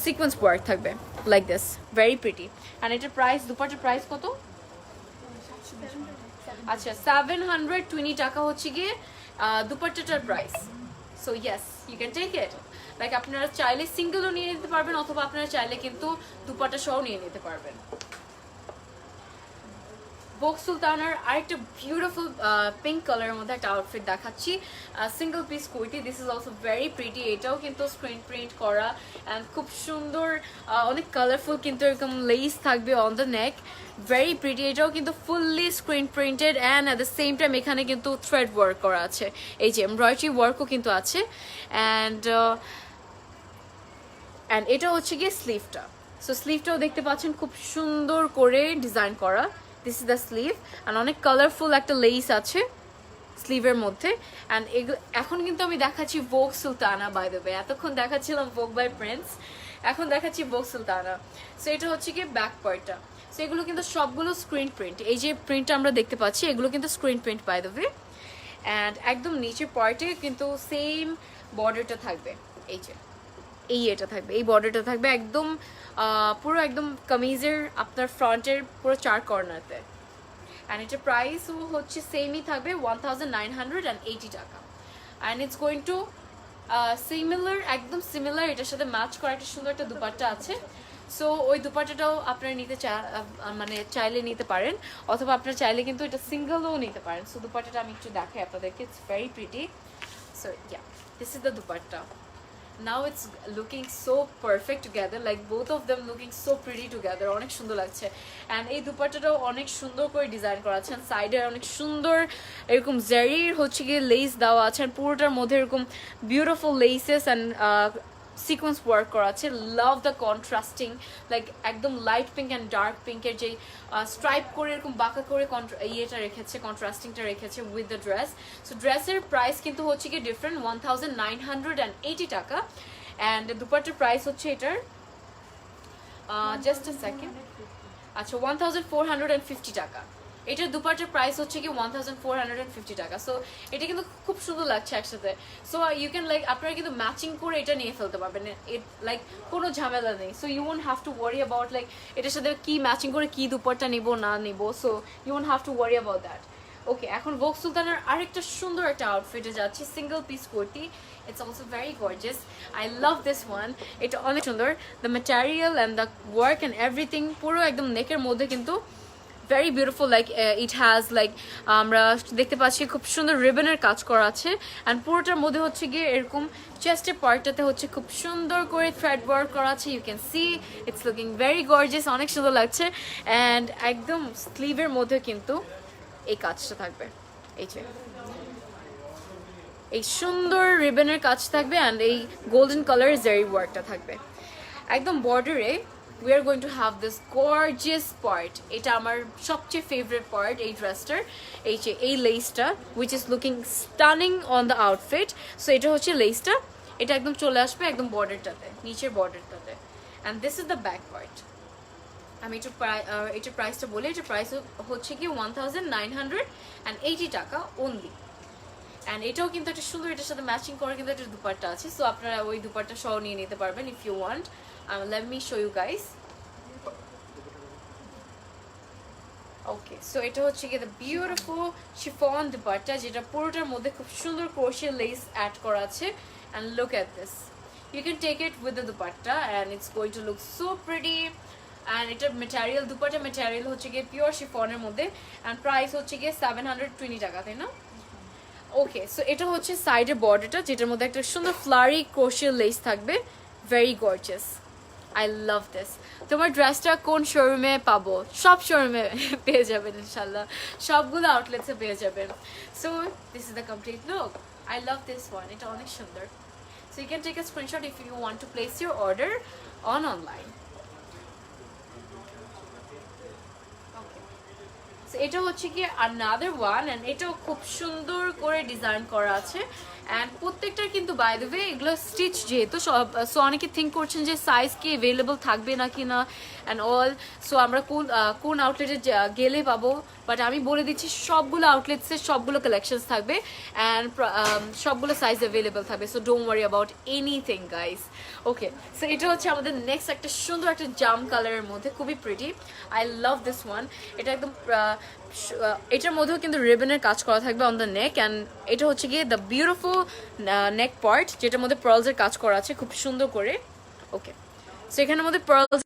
sequence work থাকবে like this, very pretty. And এটার প্রাইস, দুপাট্টার প্রাইস কত? আচ্ছা, 720 টাকা হচ্ছে গিয়ে দুপাট্টাটার price. So yes, you can take it. Like আপনারা চাইলে সিঙ্গেলও নিয়ে নিতে পারবেন, অথবা আপনারা চাইলে কিন্তু দুপাট্টা সহ নিয়ে নিতে পারবেন। Vogue সুলতানার আরেকটা বিউটিফুল পিঙ্ক কালারের মধ্যে একটা আউটফিট দেখাচ্ছি, single piece kurti. This is also very pretty. এটাও কিন্তু স্ক্রিন প্রিন্ট করা অ্যান্ড খুব সুন্দর, অনেক কালারফুল, কিন্তু এরকম লেস থাকবে on the neck, very pretty. এটাও কিন্তু fully screen printed, and at the same time এখানে কিন্তু থ্রেড ওয়ার্ক করা আছে, এই যে এমব্রয়ডারি ওয়ার্কও কিন্তু আছে। অ্যান্ড অ্যান্ড এটা হচ্ছে গিয়ে স্লিভটা। সো স্লিভটাও দেখতে পাচ্ছেন খুব সুন্দর করে ডিজাইন করা। This is the sleeve and অনেক কালারফুল একটা লেস আছে স্লিভের মধ্যে। অ্যান্ড এখন কিন্তু আমি দেখাচ্ছি ভোগ সুলতানা, বাই দ্য ওয়ে। এতক্ষণ দেখাচ্ছিলাম ভোগ বাই প্রিন্স, এখন দেখাচ্ছি ভোগ সুলতানা। সো এটা হচ্ছে গিয়ে ব্যাক পার্টটা। সো এগুলো কিন্তু সবগুলো স্ক্রিন প্রিন্ট। এই যে প্রিন্টটা আমরা দেখতে পাচ্ছি এগুলো কিন্তু screen print, by the way. And একদম নিচের পার্টে কিন্তু সেম বর্ডারটা থাকবে। এই যে এটা থাকবে, এই বর্ডারটা থাকবে একদম পুরো একদম কামিজের আপনার ফ্রন্টের পুরো 4 কর্নারতে। অ্যান্ড এটার প্রাইসও হচ্ছে সেমই থাকবে 1980 টাকা। And it's going two similar, একদম সিমিলার এটার সাথে ম্যাচ করা একটা সুন্দর একটা দুপাট্টা আছে। সো ওই দুপাট্টাটাও আপনারা মানে চাইলে নিতে পারেন, অথবা আপনারা চাইলে কিন্তু এটা সিঙ্গেলও নিতে পারেন। সো দুপাট্টাটা আমি একটু দেখাই আপনাদেরকে, it's very pretty. So yeah, this is the dupatta. Now it's looking so perfect together, like both of them looking so pretty together, অনেক সুন্দর লাগছে। অ্যান্ড এই দুপাট্টাটাও অনেক সুন্দর করে ডিজাইন করা আছে, সাইডে অনেক সুন্দর এরকম জারির হচ্ছে গিয়ে লেস দেওয়া আছে, পুরোটার মধ্যে এরকম beautiful laces and sequence work করা আছে। লাভ দ্য কন্ট্রাস্টিং, লাইক একদম লাইট পিঙ্ক অ্যান্ড ডার্ক পিঙ্কের যে স্ট্রাইপ করে এরকম বাঁকা করে ইয়েটা রেখেছে, কন্ট্রাস্টিংটা রেখেছে উইথ দ্য ড্রেস। সো ড্রেসের প্রাইস কিন্তু হচ্ছে কি ডিফারেন্ট, 1980 টাকা। অ্যান্ড দুপাট্টার প্রাইস হচ্ছে এটার জাস্ট আ সেকেন্ড, আচ্ছা 1450 টাকা। এটার দুপাট্টার প্রাইস হচ্ছে কি 1450 টাকা। সো এটা কিন্তু খুব সুন্দর লাগছে একসাথে। সো ইউ ক্যান লাইক আপনারা কিন্তু ম্যাচিং করে এটা নিয়ে ফেলতে পারবেন, লাইক কোনো ঝামেলা নেই। So you won't have to worry about like এটার সাথে কি ম্যাচিং করে কি দুপাট্টা নিবো না নিবো। So you won't have to worry about that. Okay, এখন ভোগ সুলতানের আরেকটা সুন্দর একটা আউটফিটে যাচ্ছি, single piece kurti. It's also very gorgeous, I love this one. এটা অনেক সুন্দর, the material and the work and everything পুরো একদম নেকের মধ্যে কিন্তু very beautiful, like it has like আমরা দেখতে পাচ্ছি খুব সুন্দর রিবনের কাজ করা আছে। অ্যান্ড পুরোটার মধ্যে হচ্ছে গিয়ে এরকম চেস্টের পার্টটাতে হচ্ছে খুব সুন্দর করে থ্রেড ওয়ার্ক করা আছে। You can see it's looking very gorgeous, অনেক সুন্দর লাগছে। অ্যান্ড একদম স্লিভের মধ্যে কিন্তু এই কাজটা থাকবে, এই যে এই সুন্দর রিবনের কাজ থাকবে অ্যান্ড এই গোল্ডেন কালারের জারি ওয়ার্কটা থাকবে একদম বর্ডারে। We are going to have this gorgeous part. এটা আমার সবচেয়ে ফেভারিট পার্ট এই ড্রেসটার, এই লেসটা which is looking stunning on the outfit. So এটা হচ্ছে লেসটা, এটা একদম চলে আসবে একদম বর্ডারটাতে, নিচের বর্ডারটাতে। and this is the back part. আমি এটার প্রাইসটা বলি, এটার প্রাইস হচ্ছে কি 1980 টাকা অনলি। অ্যান্ড এটাও কিন্তু একটা সুন্দর, এটার সাথে ম্যাচিং করে কিন্তু একটা দুপাট্টা আছে। সো আপনারা ওই দুপাট্টা সহ নিয়ে নিতে পারবেন if you want. Let me show you guys. Okay, so এটা হচ্ছে কি the beautiful chiffon দুপাট্টা, যেটা পুরোটার মধ্যে খুব সুন্দর ক্রোশে লেস অ্যাড করা আছে। and look at this, you can take it with the dupatta and it's going to look so pretty. and এটার ম্যাটেরিয়াল, দুপাট্টা ম্যাটেরিয়াল হচ্ছে গিয়ে পিওর শিফনের মধ্যে। and প্রাইস হচ্ছে গিয়ে 720 টাকা, তাই না? ওকে, সো এটা হচ্ছে সাইডের বর্ডারটা, যেটার মধ্যে একটা সুন্দর ফ্লারি ক্রোশে লেস থাকবে, very gorgeous. I love this. তোমার ড্রেসটা কোন শোরুমে পাবো? সব শোরুমে পেয়ে যাবেন ইনশাল্লাহ, সবগুলো আউটলেটসে পেয়ে যাবেন। So this is the complete look. I love this one, এটা অনেক সুন্দর। So you can take a screenshot if you want to place your order online. এটা হচ্ছে কি another one, and এটাও খুব সুন্দর করে ডিজাইন করা আছে। অ্যান্ড প্রত্যেকটার কিন্তু বাই দ্য ওয়ে এগুলো স্টিচ যেহেতু সব, সো অনেকে থিঙ্ক করছেন যে সাইজ কি অ্যাভেলেবল থাকবে নাকি না অ্যান্ড অল। সো আমরা কোন আউটলেটে গেলে পাবো, বাট আমি বলে দিচ্ছি সবগুলো আউটলেটসে সবগুলো কালেকশনস থাকবে অ্যান্ড সবগুলো সাইজ অ্যাভেলেবল থাকবে। So don't worry about anything guys. Okay, so এটা হচ্ছে আমাদের নেক্সট একটা সুন্দর একটা জাম কালারের মধ্যে, খুবই pretty. I love this one. এটা একদম এটার মধ্যেও কিন্তু রিবনের কাজ করা থাকবে অন দ্য নেক। অ্যান্ড এটা হচ্ছে গিয়ে দ্য বিউটিফুল নেক পার্ট, যেটার মধ্যে পার্লসের কাজ করা আছে খুব সুন্দর করে। ওকে, সো এখানের মধ্যে pearls,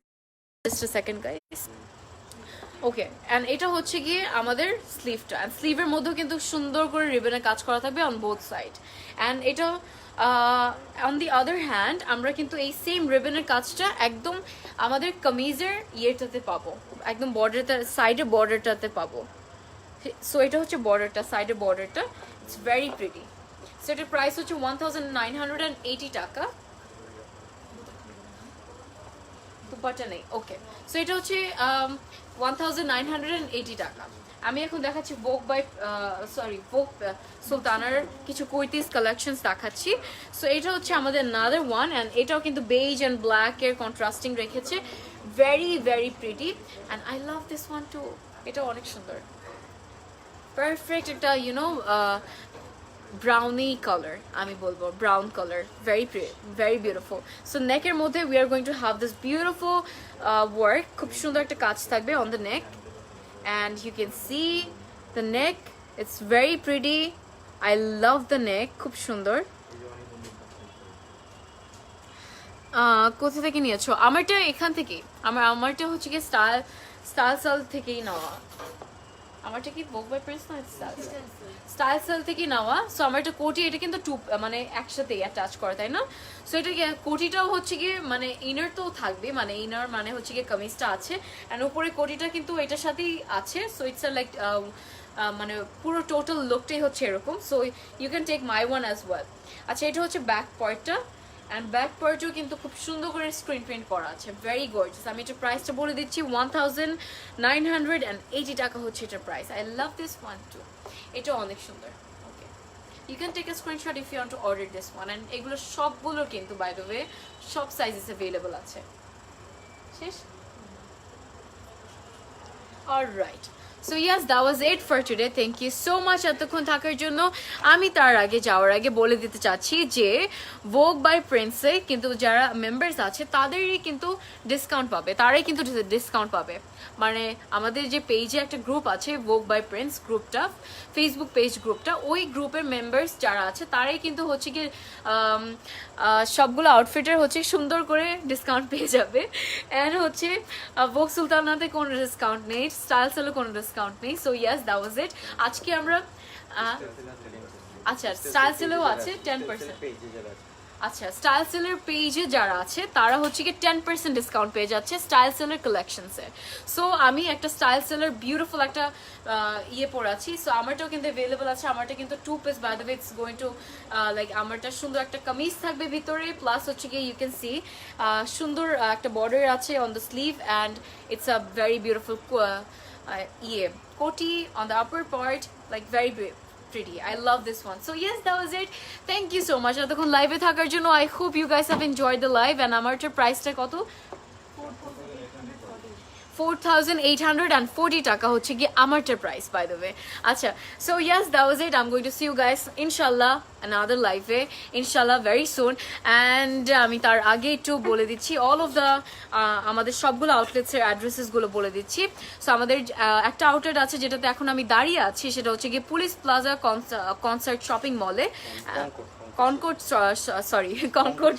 just a second guys. Okay, and এটা হচ্ছে গিয়ে আমাদের স্লিভটা, অ্যান্ড স্লিভের মধ্যেও কিন্তু সুন্দর করে রিবনের কাজ করা থাকবে অন বোথ সাইড। অ্যান্ড এটা অন দি আদার হ্যান্ড আমরা কিন্তু এই সেম রিবনের কাজটা একদম আমাদের কামিজের ইয়েটাতে পাবো, একদম বর্ডারটা, সাইডের বর্ডারটাতে পাবো। সো এটা হচ্ছে বর্ডারটা, সাইডের বর্ডারটা, ইটস ভেরি প্রিটি। সো এটার প্রাইস হচ্ছে 1980 টাকা। দুপাট্টা নেই, ওকে। সো এটা হচ্ছে 1980 টাকা। আমি এখন দেখাচ্ছি ভোগ সুলতানার কিছু কুর্তিস কালেকশনস দেখাচ্ছি। সো এটা হচ্ছে আমাদের another one, অ্যান্ড এটাও কিন্তু বেজ অ্যান্ড ব্ল্যাক এর কন্ট্রাস্টিং রেখেছে, very very pretty, and I love this one too. এটা অনেক সুন্দর, পারফেক্ট একটা ব্রাউনি কালার, আমি বলবো brown colour, very beautiful. So নেকের মধ্যে we are going to have this beautiful work, খুব সুন্দর একটা কাজ থাকবে on the neck, and you can see the neck, it's very pretty, I love the neck, খুব সুন্দর। কোথা থেকে নিয়েছো? আমারটা এখান থেকে, আমারটা হচ্ছে কি স্টাইল থেকেই নেওয়া। আমারটা কি ভোগ বাই প্রিন্স না, স্টাইল সেল থেকে নেওয়া। সো আমার একটা কোটি, এটা কিন্তু মানে একসাথে অ্যাটাচ করা, তাই না? সো এটা কোটিটাও হচ্ছে গিয়ে মানে ইনার তো থাকবে, মানে ইনার মানে হচ্ছে গিয়ে কামিজটা আছে, অ্যান্ড উপরে কোটিটা কিন্তু এটার সাথেই আছে। সো ইটস লাইক মানে পুরো টোটাল লুকটাই হচ্ছে এরকম। So you can take my one as well. আচ্ছা, এটা হচ্ছে ব্যাক পার্টটা, অ্যান্ড ব্যাক পার্টেও কিন্তু খুব সুন্দর করে স্ক্রিন প্রিন্ট করা আছে, ভেরি গর্জিয়াস। আমি এটার প্রাইসটা বলে দিচ্ছি, 1980 টাকা হচ্ছে এটার price. I love this one too, এটা অনেক সুন্দর। Okay, you can take a screenshot if you want to order this one, and এগুলো সবগুলো কিন্তু বাই দ্য ওয়ে সব সাইজেস অ্যাভেলেবল আছে। শেষ? Alright, so yes, that was it for today. Thank you so much এতক্ষণ থাকার জন্য। আমি তার আগে যাওয়ার আগে বলে দিতে চাচ্ছি যে ভোগ বাই প্রিন্সে কিন্তু যারা মেম্বার্স আছে তাদেরই কিন্তু ডিসকাউন্ট পাবে, তারাই কিন্তু ডিসকাউন্ট পাবে। মানে আমাদের যে পেজে একটা গ্রুপ আছে ভোগ বাই প্রিন্স গ্রুপটা, ফেসবুক পেজ গ্রুপটা, ওই গ্রুপের মেম্বার্স যারা আছে তারাই কিন্তু হচ্ছে কি সবগুলো আউটফিটের হচ্ছে সুন্দর করে ডিসকাউন্ট পেয়ে যাবে। অ্যান্ড হচ্ছে ভোগ সুলতানাতে কোনো ডিসকাউন্ট নেই, স্টাইল সেলে কোনো ডিসকাউন্ট নেই। সো ইয়াস, দ্যাট ওয়াজ ইট। আজকে আমরা আচ্ছা, স্টাইল সেলেও আছে 10%। আচ্ছা, স্টাইল সেলের পেজে যারা আছে তারা হচ্ছে কি 10% ডিসকাউন্ট পেয়ে যাচ্ছে স্টাইল সেলের কালেকশনসে। সো আমি একটা স্টাইল সেলের বিউটিফুল একটা পরে আছি। সো আমারটাও কিন্তু অ্যাভেলেবল আছে। আমারটা কিন্তু 2 piece, by the way it's going to like আমারটা সুন্দর একটা কামিজ থাকবে ভিতরে, প্লাস হচ্ছে কি ইউ ক্যান সি সুন্দর একটা বর্ডার আছে on the sleeve, and it's a very beautiful কোটি on the upper part, like very pretty. I love this one. So yes, that was it. Thank you so much এতক্ষণ লাইভে থাকার জন্য। I hope you guys have enjoyed the live, and আমারটার প্রাইসটা কত? 4,840 টাকা হচ্ছে কি আমারটার প্রাইস, বাই দ্য ওয়ে। আচ্ছা, so yes, that was it. I am going to see you guys ইনশাল্লাহ another live ইনশাল্লাহ very soon, and আমি তার আগে একটু বলে দিচ্ছি অল অফ দ্য আমাদের সবগুলো আউটলেটসের অ্যাড্রেসেসগুলো বলে দিচ্ছি। সো আমাদের একটা আউটলেট আছে যেটাতে এখন আমি দাঁড়িয়ে আছি, সেটা হচ্ছে গিয়ে পুলিশ প্লাজা কনসার্ট শপিং মলে, কনকর্ড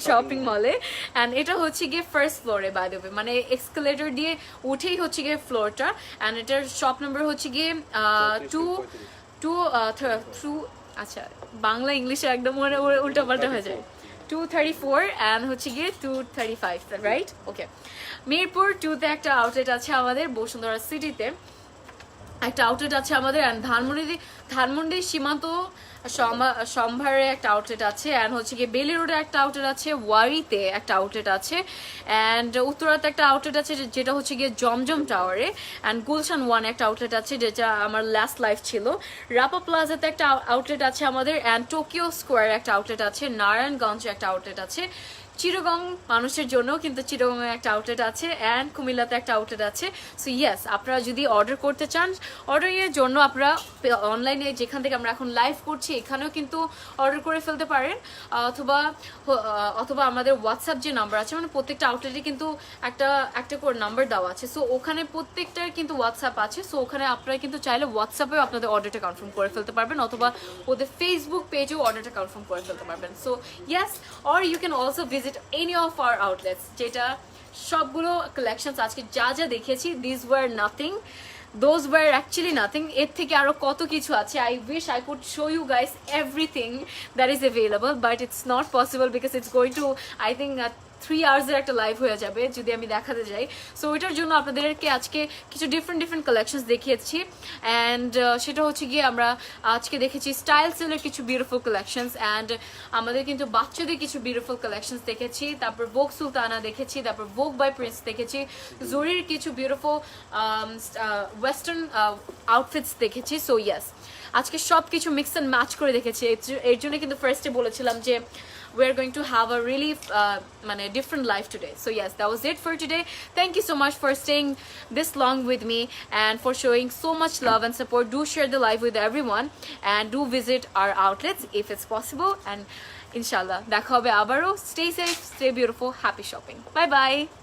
শপিং মলে, অ্যান্ড এটা হচ্ছে গিয়ে ফার্স্ট ফ্লোরে, বাই দ্য ওয়ে, মানে এক্সকেলেটর দিয়ে উঠেই হচ্ছে গিয়ে ফ্লোরটা, অ্যান্ড এটার শপ নাম্বার হচ্ছে গিয়ে 2 আচ্ছা, বাংলা ইংলিশে একদম উল্টাপাল্টা হয়ে যায়, 234 অ্যান্ড হচ্ছে গিয়ে 235, রাইট? ওকে, মিরপুর 2-তে একটা আউটলেট আছে আমাদের, বসুন্ধরা সিটিতে একটা আউটলেট আছে আমাদের, অ্যান্ড ধানমন্ডি সীমান্ত সম্ভারে একটা আউটলেট আছে, অ্যান্ড হচ্ছে গিয়ে বেলি রোডে একটা আউটলেট আছে, ওয়ারিতে একটা আউটলেট আছে, অ্যান্ড উত্তরাতে একটা আউটলেট আছে যেটা হচ্ছে গিয়ে জমজম টাওয়ারে, অ্যান্ড গুলশান 1 একটা আউটলেট আছে যেটা আমার লাস্ট লাইফ ছিল, রাপা প্লাজাতে একটা আউটলেট আছে আমাদের, অ্যান্ড টোকিও স্কোয়ার একটা আউটলেট আছে, নারায়ণগঞ্জে একটা আউটলেট আছে, চিরগং মানুষের জন্য কিন্তু চিরগংয়ে একটা আউটলেট আছে, অ্যান্ড কুমিল্লাতে একটা আউটলেট আছে। সো ইয়েস, আপনারা যদি অর্ডার করতে চান, অর্ডারিংয়ের জন্য আপনারা অনলাইনে যেখান থেকে আমরা এখন লাইভ করছি এখানেও কিন্তু অর্ডার করে ফেলতে পারেন, অথবা আমাদের হোয়াটসঅ্যাপ যে নাম্বার আছে, মানে প্রত্যেকটা আউটলেটে কিন্তু একটা করে নাম্বার দেওয়া আছে। সো ওখানে প্রত্যেকটার কিন্তু হোয়াটসঅ্যাপ আছে। সো ওখানে আপনারা কিন্তু চাইলে হোয়াটসঅ্যাপেও আপনাদের অর্ডারটা কনফার্ম করে ফেলতে পারবেন, অথবা ওদের ফেসবুক পেজেও অর্ডারটা কনফার্ম করে ফেলতে পারবেন। So yes, or you can also visit any of our outlets, যেটা সবগুলো কালেকশনস আজকে যা যা দেখেছি, these were nothing, those were actually nothing, এর থেকে আরো কত কিছু আছে। I wish I could show you guys everything that is available, but it's not possible because it's going to, I think, 3 আওয়ার্সের একটা লাইভ হয়ে যাবে যদি আমি দেখাতে যাই। সো ওইটার জন্য আপনাদেরকে আজকে কিছু ডিফারেন্ট কালেকশনস দেখিয়েছি। অ্যান্ড সেটা হচ্ছে গিয়ে আমরা আজকে দেখেছি স্টাইল সেলের কিছু বিউটিফুল কালেকশনস, অ্যান্ড আমাদের কিন্তু বাচ্চাদের কিছু বিউটিফুল কালেকশনস দেখেছি, তারপর ভোগ সুলতানা দেখেছি, তারপর ভোগ বাই প্রিন্স দেখেছি, জরির কিছু বিউটিফুল ওয়েস্টার্ন আউটফিটস দেখেছি। সো ইয়েস, আজকে সব কিছু মিক্স অ্যান্ড ম্যাচ করে দেখেছি। এর জন্য কিন্তু ফার্স্টে বলেছিলাম যে we are going to have a really different life today. So yes, that was it for today. Thank you so much for staying this long with me and for showing so much love and support. Do share the live with everyone and do visit our outlets if it's possible. And inshallah, dekha hobe abaro. Stay safe, stay beautiful, happy shopping. Bye bye.